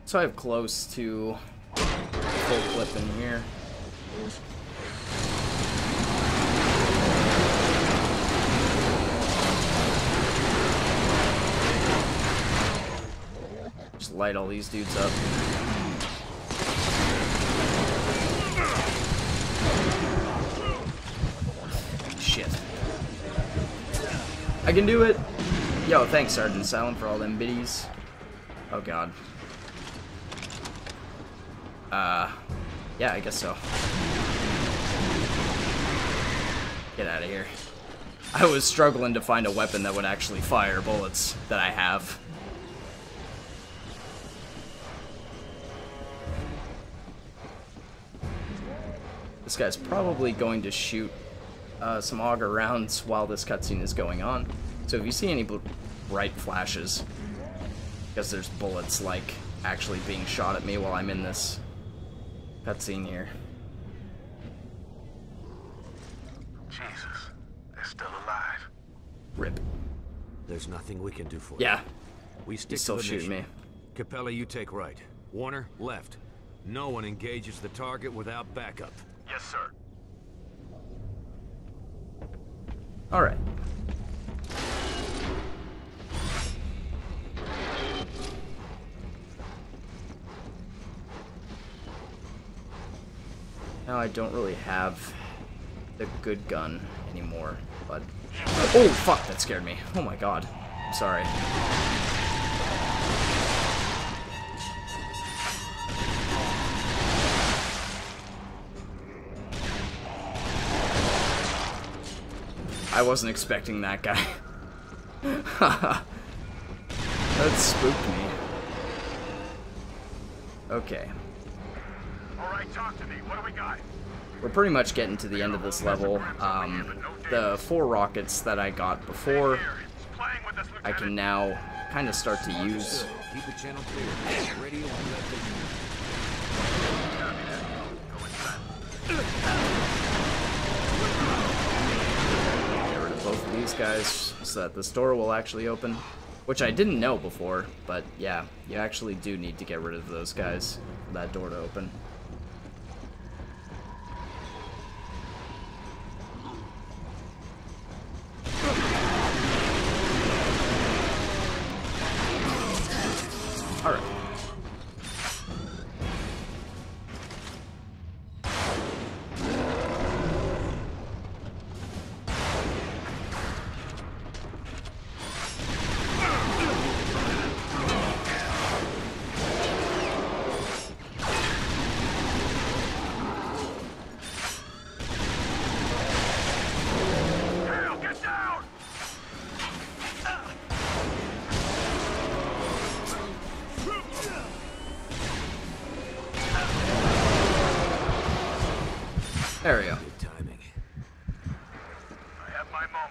So I have close to full clip in here. Just light all these dudes up. Shit. I can do it! Yo, thanks, Sergeant Silent, for all them biddies. Oh god. Yeah, I guess so. Get out of here. I was struggling to find a weapon that would actually fire bullets that I have. This guy's probably going to shoot some auger rounds while this cutscene is going on. So if you see any bright flashes, because there's bullets like actually being shot at me while I'm in this cutscene here. Jesus, they're still alive. Rip. There's nothing we can do for you. Yeah, We stick still to the shooting mission. me. Capella, you take right. Warner, left. No one engages the target without backup. Yes, sir. Alright. Now I don't really have the good gun anymore, but... Oh, fuck, that scared me. Oh my god. I'm sorry. I wasn't expecting that guy. That spooked me. Okay. All right, talk to me. What do we got? We're pretty much getting to the end of this level. The 4 rockets that I got before, Playing with us, I Lieutenant. can now kind of start to use. Keep the channel clear. Radio on Get rid of both of these guys so that this door will actually open. Which I didn't know before, but yeah, you actually do need to get rid of those guys for that door to open. Alright.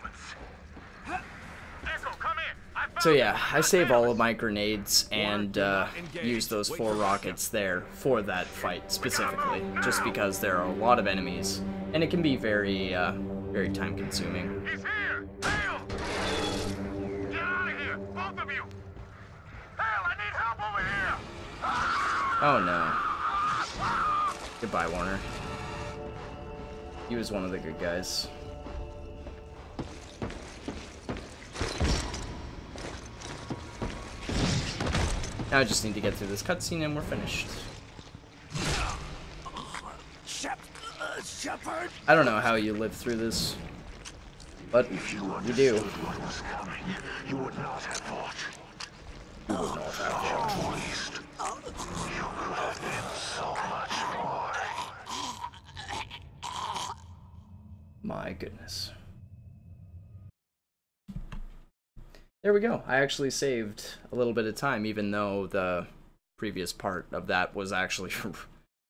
moments. Echo, come in. I found So yeah, you. I save all of my grenades and use those 4 rockets there for that fight specifically, just because there are a lot of enemies, and it can be very, very time-consuming. He's here. Hale! Get out of here, both of you. Hale, I need help over here. Oh no. Goodbye, Warner. He was one of the good guys. Now I just need to get through this cutscene and we're finished. Shepard! I don't know how you live through this, but If you you understood do. what was coming, you would not have fought. You would not have At least, you could have been so much more. My goodness. There we go. I actually saved a little bit of time, even though the previous part of that was actually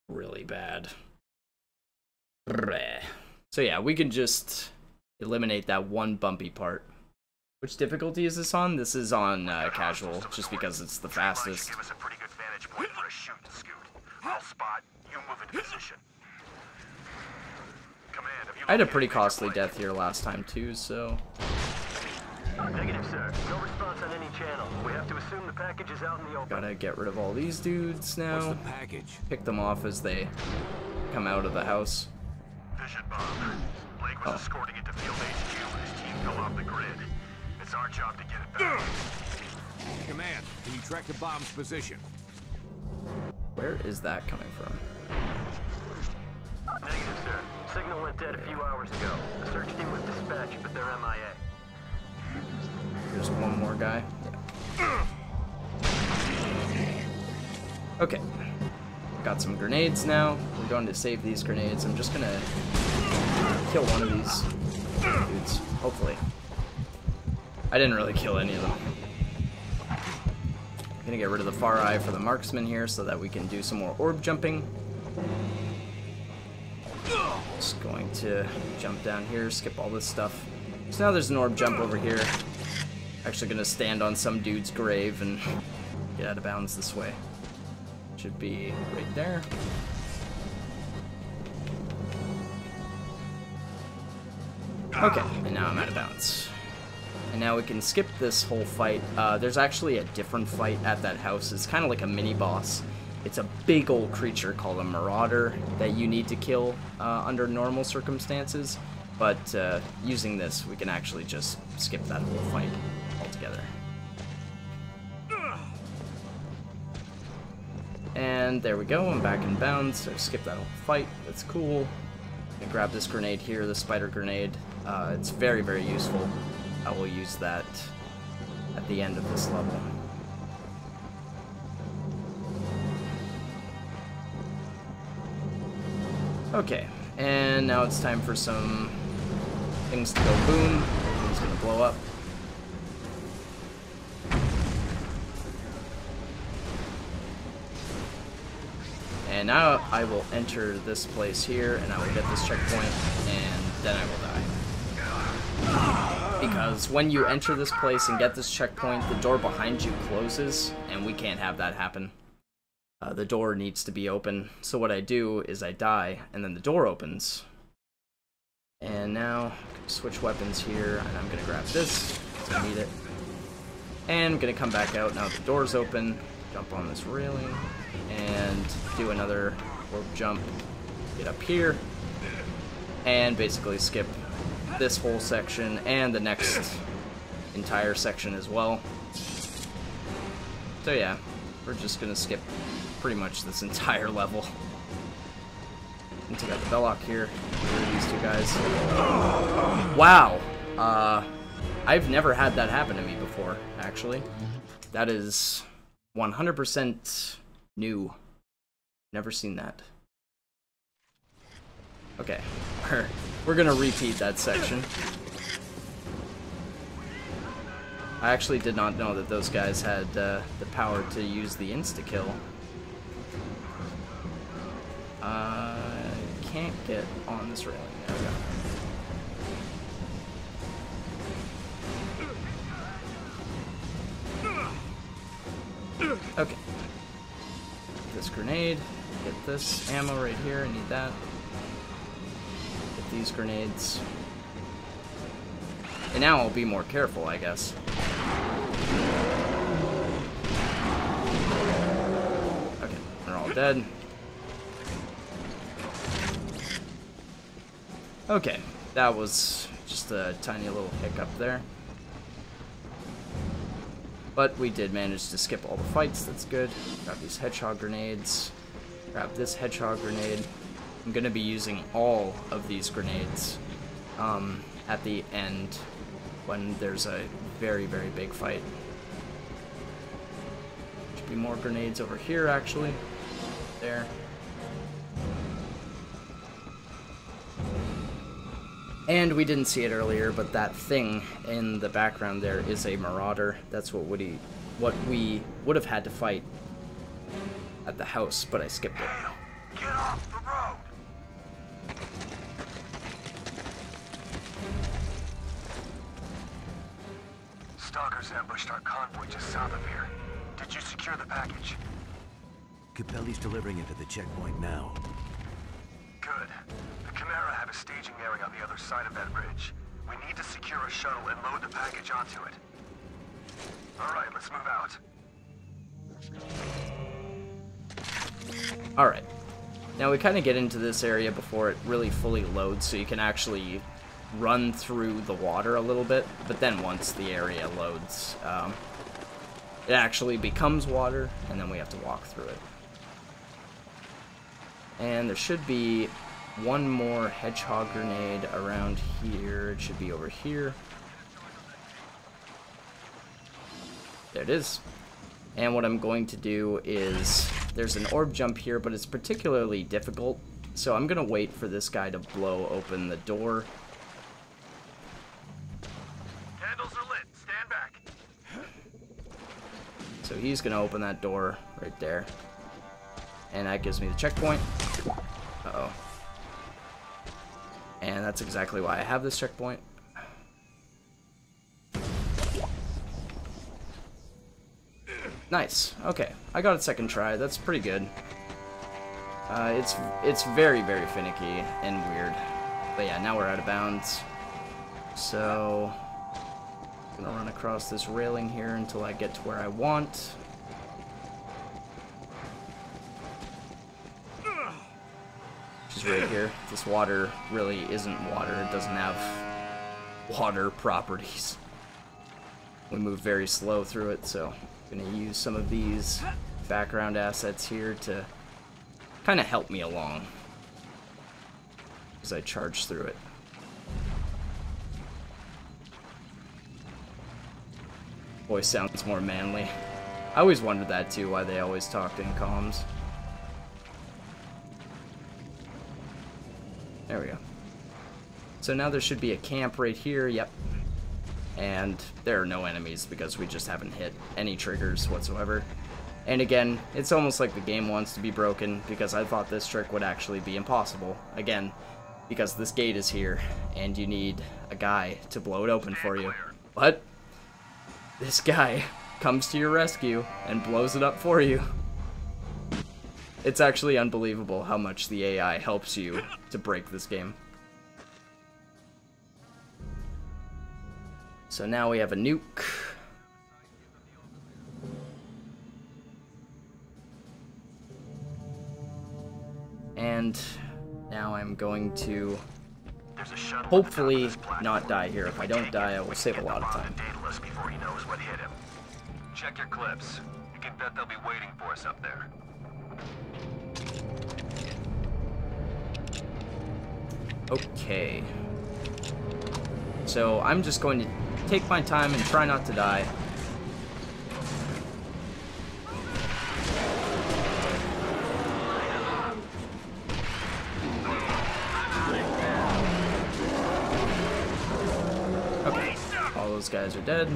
really bad. So yeah, we can just eliminate that one bumpy part. Which difficulty is this on? This is on casual, just because it's the fastest. Give us a pretty good vantage point for a shoot and scoot. I'll spot, you move into position. Command, have you I had a located pretty major costly point? death here last time too, so... Negative, sir. No response on any channel. We have to assume the package is out in the open. Gotta get rid of all these dudes What's now. the package? Pick them off as they come out of the house. Vision bomb. Blake was escorting it to Field HQ when his team fell off the grid. It's our job to get it back. Command, can you track the bomb's position? Where is that coming from? Negative, sir. Signal went dead a few hours ago. The search team was dispatched, but they're MIA. There's one more guy. Yeah. Okay. Got some grenades now. We're going to save these grenades. I'm just gonna kill one of these dudes. Hopefully. I didn't really kill any of them. I'm gonna get rid of the far eye for the marksman here so that we can do some more orb jumping. Just going to jump down here, skip all this stuff. So now there's an orb jump over here. Actually gonna stand on some dude's grave and get out of bounds this way. Should be right there. Okay, and now I'm out of bounds. And now we can skip this whole fight. There's actually a different fight at that house. It's kind of like a mini-boss. It's a big old creature called a Marauder that you need to kill under normal circumstances. But using this, we can actually just skip that whole fight altogether. And there we go, I'm back in bounds, so skip that whole fight, that's cool. I'm gonna grab this grenade here, the spider grenade. It's very, very useful. I will use that at the end of this level. Okay, and now it's time for some things to go boom. Everything's gonna blow up. And now I will enter this place here, and I will get this checkpoint, and then I will die. Because when you enter this place and get this checkpoint, the door behind you closes, and we can't have that happen. The door needs to be open. So what I do is I die, and then the door opens. And now, I'm gonna switch weapons here, and I'm gonna grab this, because I need it. And I'm gonna come back out now that the door's open, jump on this railing, and do another orb jump, get up here, and basically skip this whole section, and the next entire section as well. So yeah, we're just gonna skip pretty much this entire level. And take out the Belloc here. Here are these two guys. Wow! I've never had that happen to me before, actually. That is 100% new. Never seen that. Okay, we're gonna repeat that section. I actually did not know that those guys had the power to use the insta-kill. Can't get on this railing. There we go. Okay. This grenade. Get this ammo right here. I need that. Get these grenades. And now I'll be more careful, I guess. Okay, they're all dead. Okay, that was just a tiny little hiccup there. But we did manage to skip all the fights, that's good. Grab these hedgehog grenades. Grab this hedgehog grenade. I'm going to be using all of these grenades at the end when there's a very, very big fight. Should be more grenades over here, actually. There. And we didn't see it earlier, but that thing in the background there is a marauder. That's what we would have had to fight at the house, but I skipped it. Get off the road! Stalkers ambushed our convoy just south of here. Did you secure the package? Capelli's delivering it to the checkpoint now. Good. The Chimera have a staging area on the other side of that ridge. We need to secure a shuttle and load the package onto it. Alright, let's move out. Alright. Now we kind of get into this area before it really fully loads, so you can actually run through the water a little bit, but then once the area loads, it actually becomes water, and then we have to walk through it. And there should be one more hedgehog grenade around here. It should be over here. There it is. And what I'm going to do is, there's an orb jump here, but it's particularly difficult, so I'm going to wait for this guy to blow open the door. Handles are lit. Stand back. So he's going to open that door right there. And that gives me the checkpoint. Uh-oh. And that's exactly why I have this checkpoint. Nice. Okay, I got it second try. That's pretty good. It's very, very finicky and weird. But yeah, now we're out of bounds. So I'm gonna run across this railing here until I get to where I want. Which is right here. This water really isn't water. It doesn't have water properties. We move very slow through it, so I'm gonna use some of these background assets here to kind of help me along as I charge through it. Voice sounds more manly. I always wondered that too, why they always talked in comms. There we go. So now there should be a camp right here, yep. And there are no enemies because we just haven't hit any triggers whatsoever. And again, it's almost like the game wants to be broken because I thought this trick would actually be impossible. Again, because this gate is here and you need a guy to blow it open for you. But this guy comes to your rescue and blows it up for you. It's actually unbelievable how much the AI helps you to break this game. So now we have a nuke. And now I'm going to hopefully not die here. If I don't die, I will save a lot of time. Before he knows what hit him. Check your clips. You can bet they'll be waiting for us up there. Okay. So I'm just going to take my time and try not to die. Okay, all those guys are dead.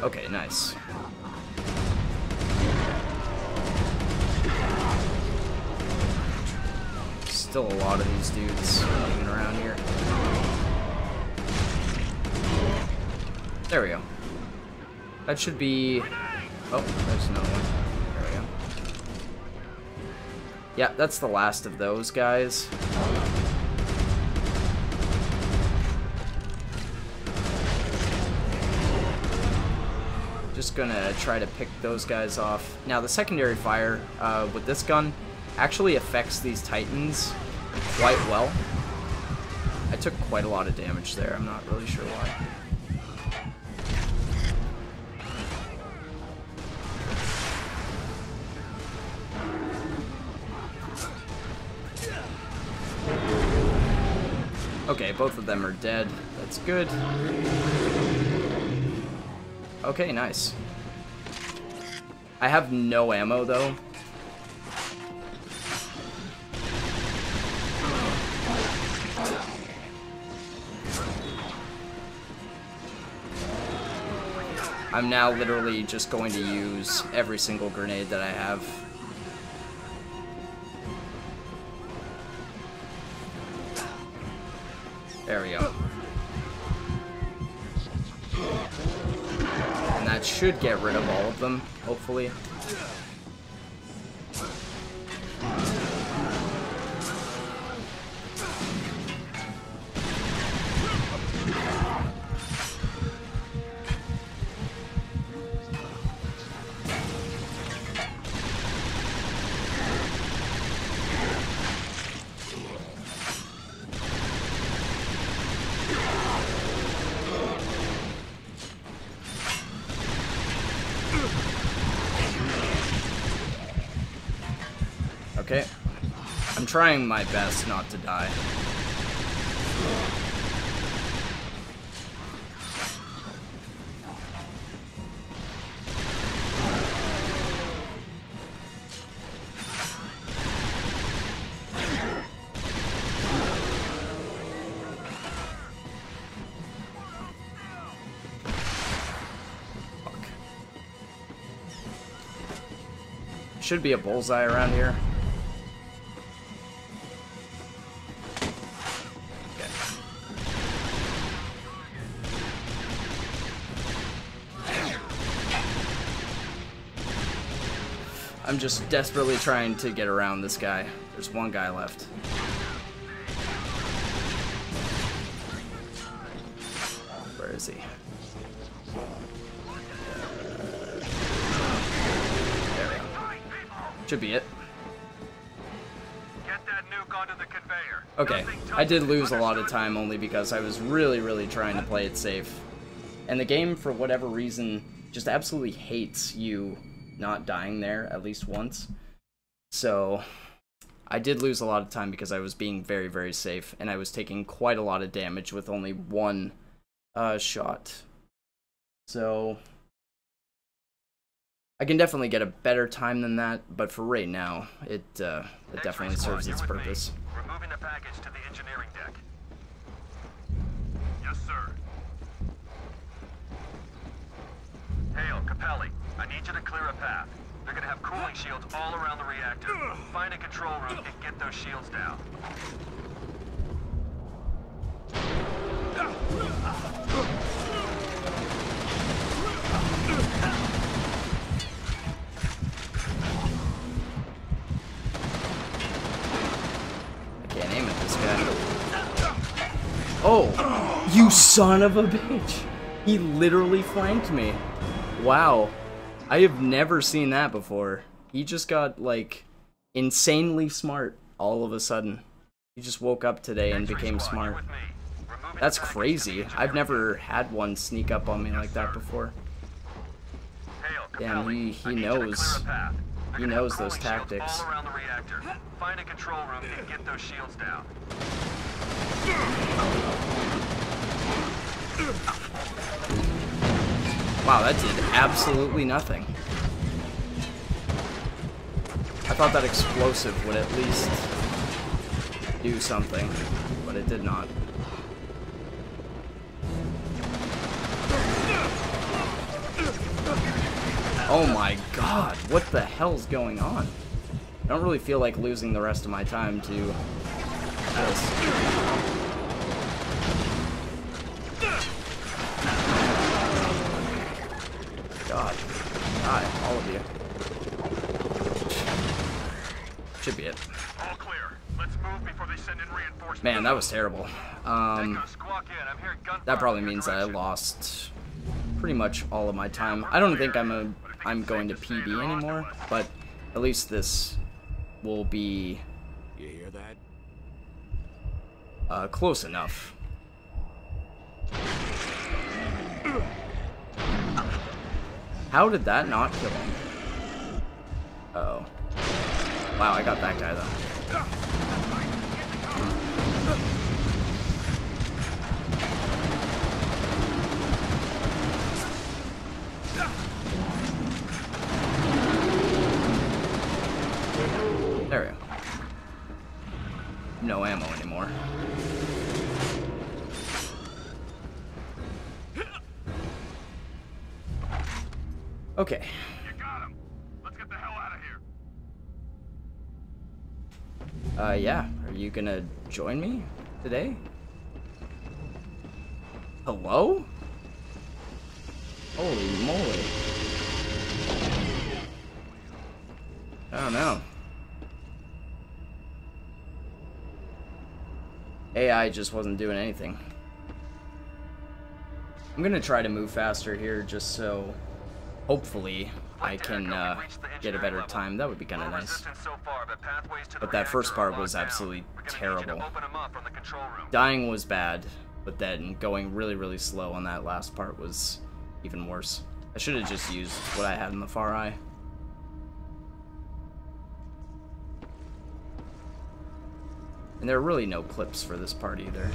Okay, nice. Still a lot of these dudes hanging around here. There we go. That should be... Oh, there's another one. There we go. Yeah, that's the last of those guys. Just gonna try to pick those guys off. Now, the secondary fire with this gun actually affects these Titans quite well. I took quite a lot of damage there. I'm not really sure why. Okay, both of them are dead. That's good. Okay, nice. I have no ammo, though. I'm now literally just going to use every single grenade that I have. There we go. And that should get rid of all of them, hopefully. Okay. I'm trying my best not to die. Fuck. Should be a bullseye around here. I'm just desperately trying to get around this guy. There's one guy left. Where is he? There we go. Should be it. Get that nuke onto the conveyor. Okay, I did lose a lot of time only because I was really trying to play it safe. And the game, for whatever reason, just absolutely hates you not dying there at least once. So I did lose a lot of time because I was being very safe, and I was taking quite a lot of damage with only one shot. So I can definitely get a better time than that, but for right now, it definitely serves its purpose. Removing the package to the engineering deck. Yes, sir. Hale, Capelli, I need you to clear a path. They're gonna have cooling shields all around the reactor. Find a control room and get those shields down. I can't aim at this guy. Oh, you son of a bitch! He literally flanked me. Wow. I have never seen that before. He just got, like, insanely smart all of a sudden. He just woke up today and became smart. That's crazy. I've never had one sneak up on me like that before. Damn, he knows. He knows those tactics. Find a control room and get those shields down. Wow, that did absolutely nothing. I thought that explosive would at least do something, but it did not. Oh my god, what the hell's going on? I don't really feel like losing the rest of my time to this. all of you. Should be it. All clear. Let's move before they send in reinforcements. Man, that was terrible. Squawk in. I'm hearing gunfire That probably in your means that I direction. lost pretty much all of my time. I don't think I'm going to PB anymore, but at least this will be You hear that? close enough. How did that not kill him? Uh-oh. Wow, I got that guy though. There we go. No ammo anymore. Okay. You got him. Let's get the hell out of here. Yeah. Are you gonna join me today? Hello? Holy moly. I don't know. AI just wasn't doing anything. I'm gonna try to move faster here just so hopefully I can get a better time. That would be kind of nice. But that first part was absolutely terrible. Dying was bad, but then going really, really slow on that last part was even worse. I should have just used what I had in the far eye. And there are really no clips for this part either.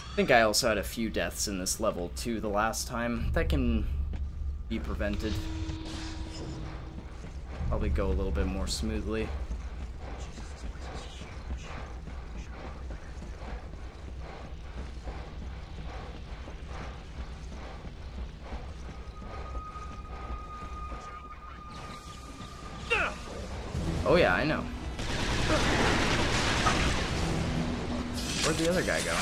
I think I also had a few deaths in this level too the last time. That can be prevented. Probably go a little bit more smoothly. Oh yeah, I know. Where'd the other guy go?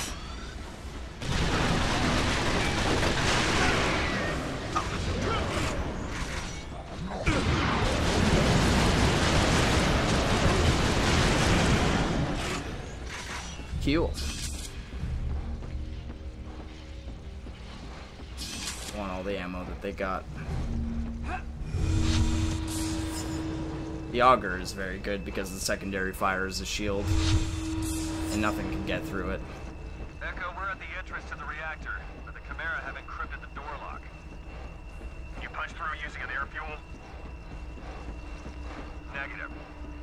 Cool. Want all the ammo that they got. The auger is very good because the secondary fire is a shield, and nothing can get through it. Echo, we're at the entrance to the reactor, but the Chimera have encrypted the door lock. You punch through using an air fuel? Negative.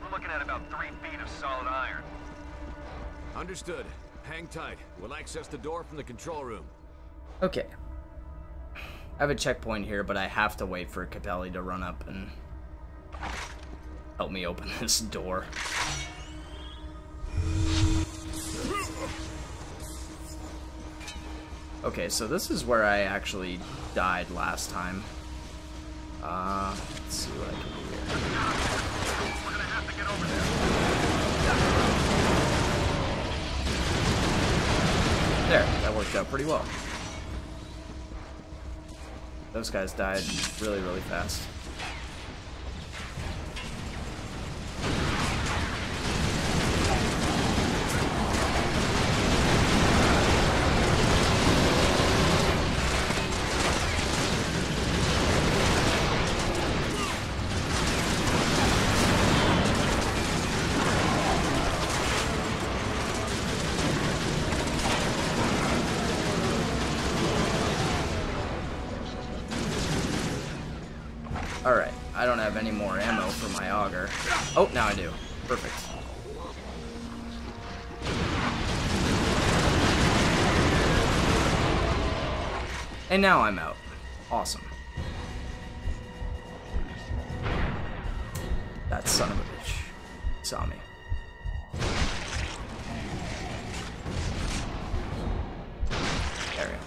We're looking at about 3 feet of solid iron. Understood. Hang tight. We'll access the door from the control room. Okay. I have a checkpoint here, but I have to wait for Capelli to run up and help me open this door. Okay, so this is where I actually died last time. Let's see what I can do here. We're gonna have to get over there. There, that worked out pretty well. Those guys died really, really fast. Alright, I don't have any more ammo for my auger. Oh, now I do. Perfect. And now I'm out. Awesome. That son of a bitch saw me. There we go.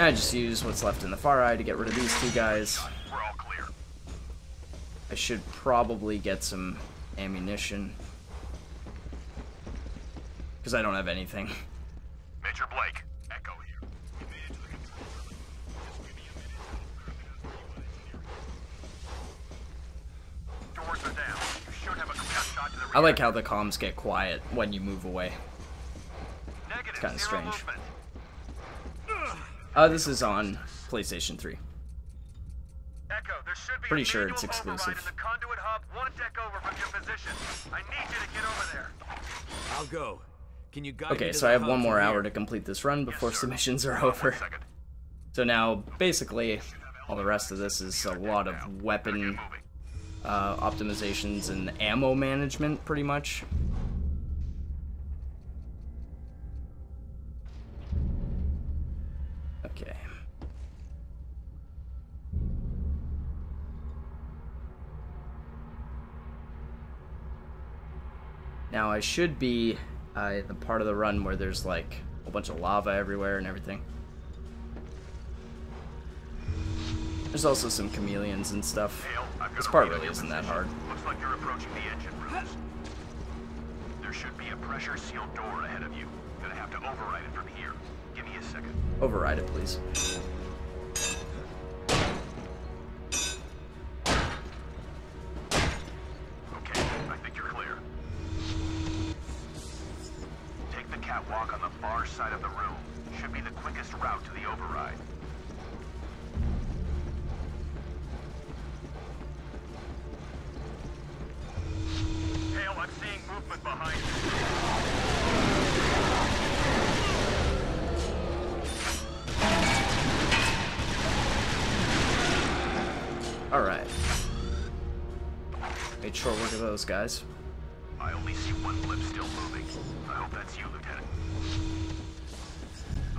And I just use what's left in the far eye to get rid of these two guys. We're all clear. I should probably get some ammunition, because I don't have anything. Major Blake, Echo here. You made it to the control room. Just give me a minute. Doors are down. You should have a clear shot to the rear. I like how the comms get quiet when you move away. Negative, It's kind of zero strange. movement. This is on PlayStation 3. Echo, there should be Pretty a sure it's manual override exclusive. in the conduit hub, one deck over from your position. I need you to get over there. I'll go. Can you guide me Okay, to so I the have hub one more from hour here? to complete this run before sir. submissions are Hold on over. 1 second. So now, basically, all the rest of this is a lot of weapon optimizations and ammo management, pretty much. Okay. Now I should be the part of the run where there's like a whole bunch of lava everywhere and everything. There's also some chameleons and stuff. Hale, I've got This a part read on really your isn't that position. hard. Looks like you're approaching the engine rooms. There should be a pressure-sealed door ahead of you. Gonna have to override it from here. Give me a second. Override it, please. Okay, I think you're clear. Take the catwalk on the far side of the room. Should be the quickest route to the override. Hale, I'm seeing movement behind you. Alright. Made short work of those guys. I only see one blip still moving. I hope that's you, Lieutenant.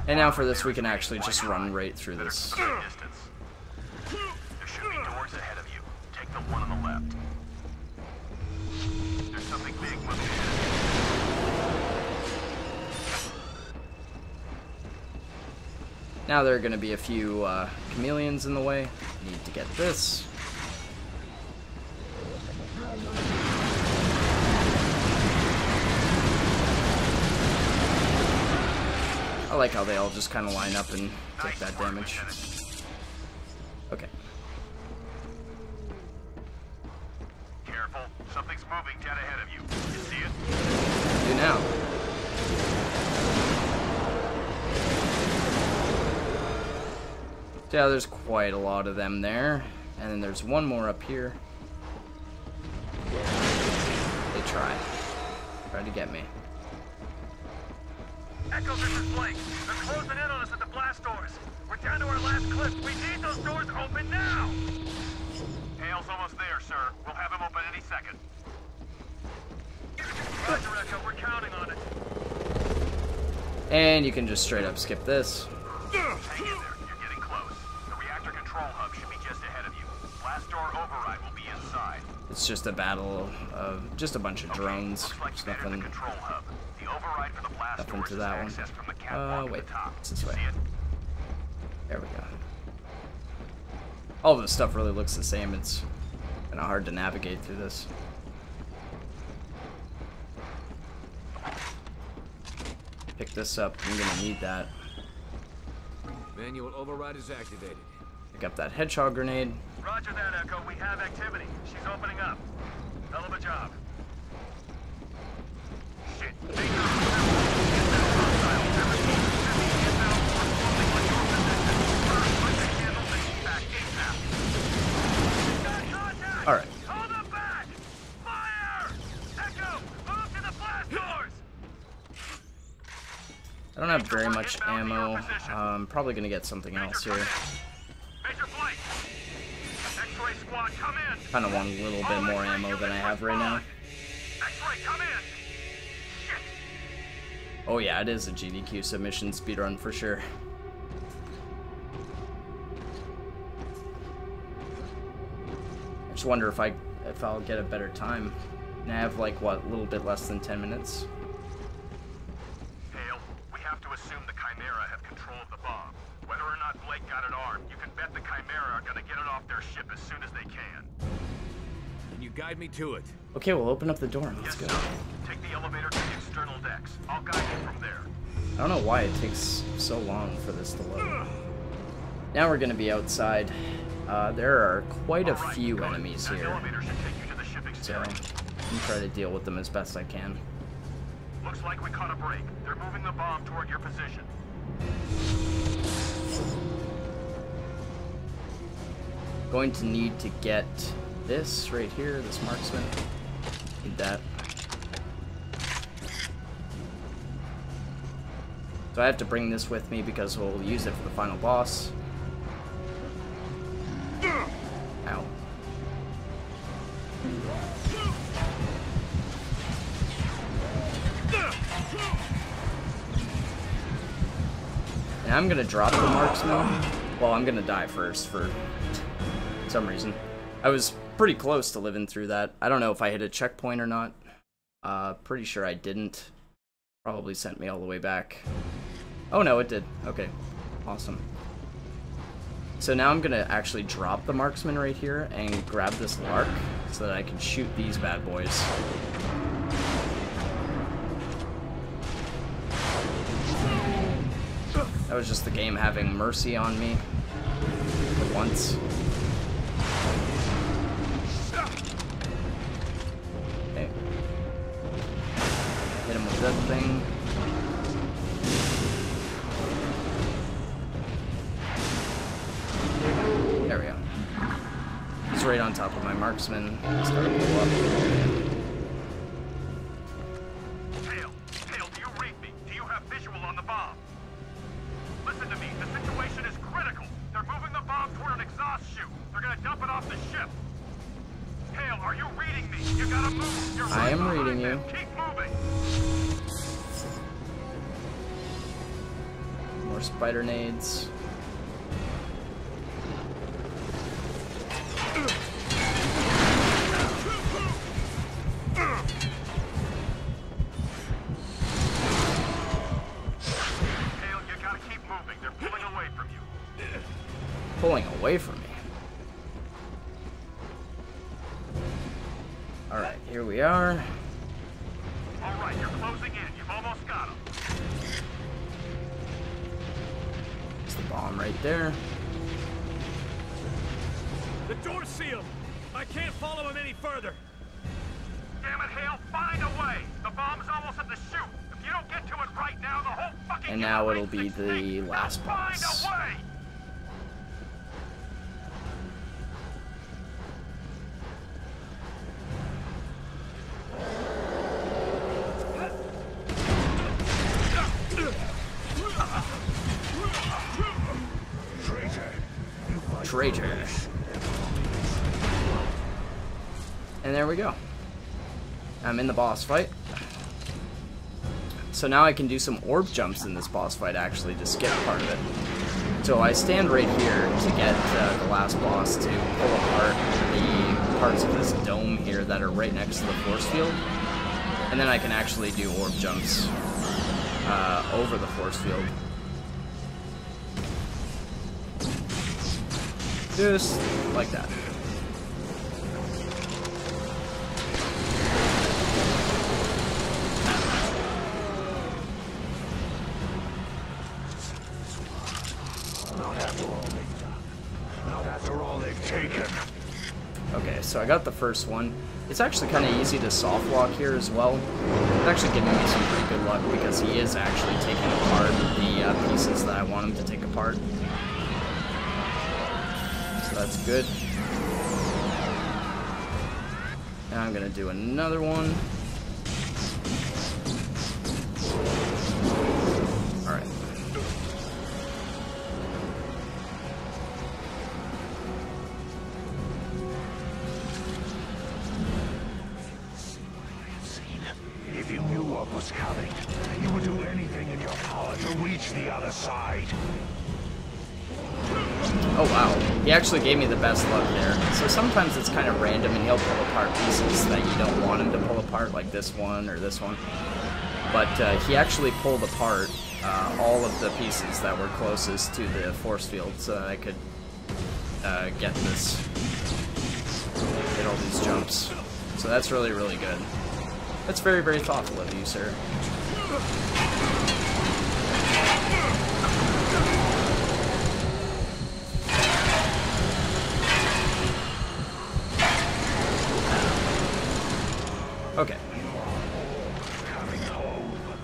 And now for this, we can actually just run right through this. Distance. There should be doors ahead of you. Take the one on the left. There's something big moving ahead of Now there are going to be a few chameleons in the way. Need to get this. I like how they all just kind of line up and take that damage. Okay. Careful. Something's moving dead ahead of you. You see it? Do now. So yeah, there's quite a lot of them there. And then there's one more up here. They try. Try to get me. Echo, this is Blake. They're closing in on us at the blast doors. We're down to our last clip. We need those doors open now. Hale's almost there, sir. We'll have him open any second. Roger, Echo. We're counting on it. And you can just straight up skip this. Hang in there. You're getting close. The reactor control hub should be just ahead of you. Blast door override will be inside. It's just a battle of just a bunch of drones. Looks like There's you've entered the nothing, control hub. The override for the blast nothing doors to is that one. accessed from the catwalk Wait, at the top. it's this way. See it? There we go. All this stuff really looks the same. It's kind of hard to navigate through this. Pick this up. I'm gonna need that. Manual override is activated. Pick up that hedgehog grenade. Roger that, Echo. We have activity. She's opening up. Hell of a job. Shit. All right. Hold them back! Fire! Echo, move to the blast doors! I don't have very much ammo. I'm probably gonna get something else here. Major Blake! X-ray squad, come in! Kind of want a little bit more ammo than I have right now. X-ray, come in! Shit! Oh yeah, it is a GDQ submission speedrun for sure. I just wonder if I'll get a better time. And I have like what, a little bit less than 10 minutes. Hale, we have to assume the Chimera have control of the bomb. Whether or not Blake got it armed, you can bet the Chimera are gonna get it off their ship as soon as they can. Can you guide me to it? Okay, we'll open up the door and let's go. Yes, sir. Take the elevator to the external decks. I'll guide you from there. I don't know why it takes so long for this to load. Now we're gonna be outside. There are quite a few enemies That here, elevator should take you to the ship so exterior. I'm try to deal with them as best I can. Looks like we caught a break. They're moving the bomb toward your position. Going to need to get this right here, this marksman. Need that. So I have to bring this with me because we'll use it for the final boss. Ow. And I'm gonna drop the marksman. Well, I'm gonna die first for some reason. I was pretty close to living through that. I don't know if I hit a checkpoint or not. Pretty sure I didn't. Probably sent me all the way back. Oh no, it did. Okay, awesome. So now I'm gonna actually drop the marksman right here and grab this lark so that I can shoot these bad boys. That was just the game having mercy on me for once. Okay. Hit him with that thing. There we go. He's right on top of my marksman. Start to blow up. Hale, do you read me? Do you have visual on the bomb? Listen to me, the situation is critical. They're moving the bomb toward an exhaust chute. They're gonna dump it off the ship. Hale, are you reading me? You gotta move. You're I right am behind reading you. them. Keep moving. More spider nades. Pulling away from me. Alright, here we are. Alright, you're closing in. You've almost got him. There's the bomb right there. The door's sealed. I can't follow him any further. Damn it, Hale, find a way. The bomb's almost at the chute. If you don't get to it right now, the whole fucking And now it'll be the last boss. Find a way. Traitor. And there we go. I'm in the boss fight. So now I can do some orb jumps in this boss fight, actually, to skip part of it. So I stand right here to get the last boss to pull apart the parts of this dome here that are right next to the force field. And then I can actually do orb jumps over the force field. Just like that. Not after all they've taken. Okay, so I got the first one. It's actually kind of easy to soft lock here as well. It's actually giving me some pretty good luck because he is actually taking apart the pieces that I want him to take apart. So that's good. Now I'm gonna do another one. Alright. If you knew what was coming, you would do anything in your power to reach the other side. Oh wow, he actually gave me the best luck there. So sometimes it's kind of random and he'll pull apart pieces that you don't want him to pull apart, like this one or this one. But he actually pulled apart all of the pieces that were closest to the force field so that I could get all these jumps. So that's really, really good. That's very, very thoughtful of you, sir. Okay.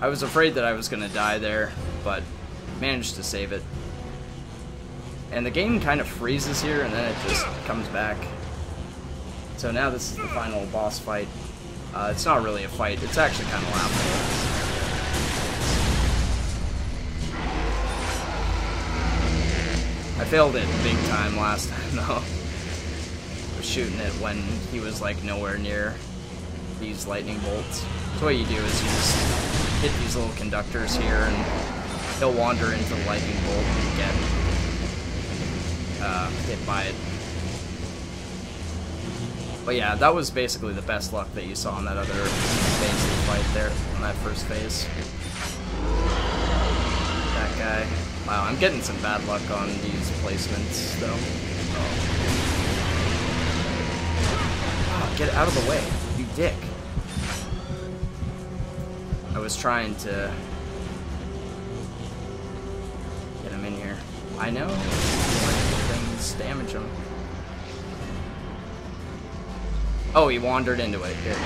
I was afraid that I was gonna die there, but managed to save it. And the game kind of freezes here, and then it just comes back. So now this is the final boss fight. It's not really a fight, it's actually kind of laughable. I failed it big time last time, though. I was shooting it when he was, like, nowhere near these lightning bolts. So what you do is you just hit these little conductors here, and he'll wander into the lightning bolt and get hit by it. But yeah, that was basically the best luck that you saw in that other phase of the fight there, on that first phase. That guy. Wow, I'm getting some bad luck on these placements, though. Oh, get out of the way, you dick. I was trying to get him in here. I know. Things damage him. Oh, he wandered into it. Good.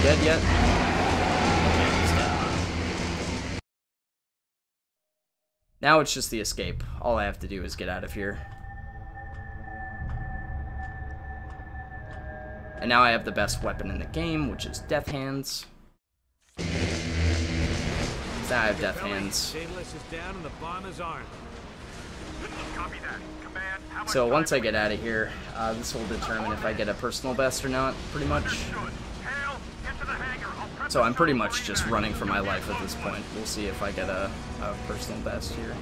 Dead yet? Okay, he's dead. Now it's just the escape. All I have to do is get out of here. And now I have the best weapon in the game, which is Death Hands. Now I have Death Hands. So once I get out of here, this will determine if I get a personal best or not, pretty much. So I'm pretty much just running for my life at this point. We'll see if I get a personal best here.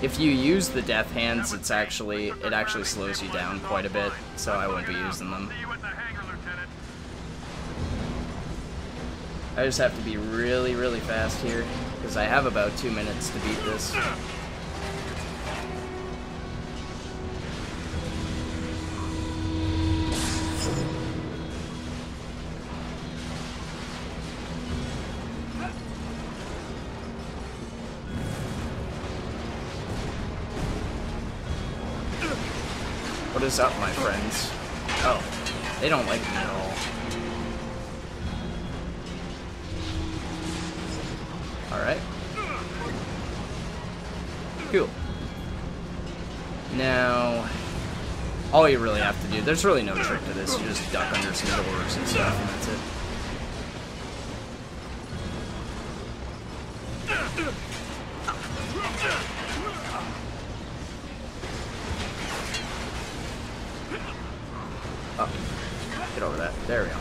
If you use the Death Hands, it actually slows you down quite a bit, so I won't be using them. I just have to be really, really fast here, because I have about 2 minutes to beat this. What is up, my friends? Oh, they don't like me at all. Alright. Cool. Now, all you really have to do, there's really no trick to this, you just duck under some doors and stuff, and that's it. Oh, get over that. There we go.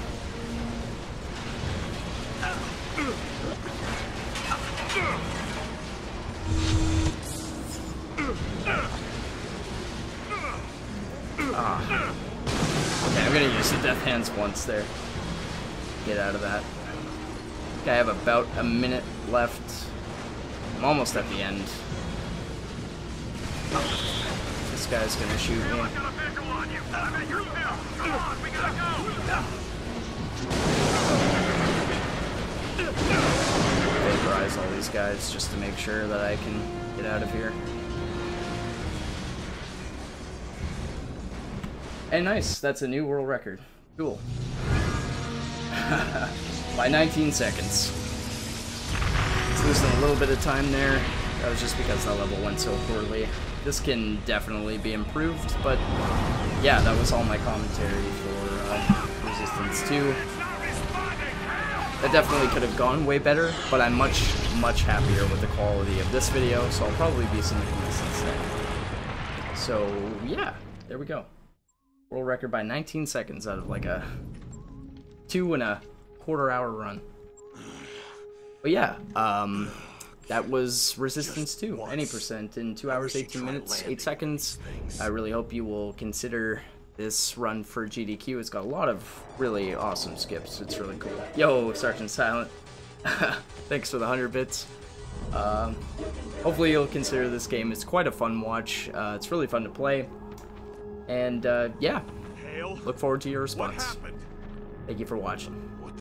Ah. Okay, I'm gonna use the Death Hands once there. Get out of that. Okay, I have about a minute left. I'm almost at the end. This guy's gonna shoot me. Vaporize all these guys just to make sure that I can get out of here. Hey, nice. That's a new world record. Cool. By 19 seconds. It's losing a little bit of time there. That was just because that level went so poorly. This can definitely be improved, but yeah, that was all my commentary for Resistance 2. That definitely could have gone way better, but I'm much, much happier with the quality of this video, so I'll probably be submitting this instead. So yeah, there we go. World record by 19 seconds out of like a 2.25 hour run. But yeah, that was Resistance 2, any percent, in 2 hours, 18 minutes, 8 seconds. I really hope you will consider this run for GDQ. It's got a lot of really awesome skips. It's really cool. Yo, Sergeant Silent. Thanks for the 100 bits. Hopefully you'll consider this game. It's quite a fun watch. It's really fun to play. And yeah, look forward to your response. Thank you for watching.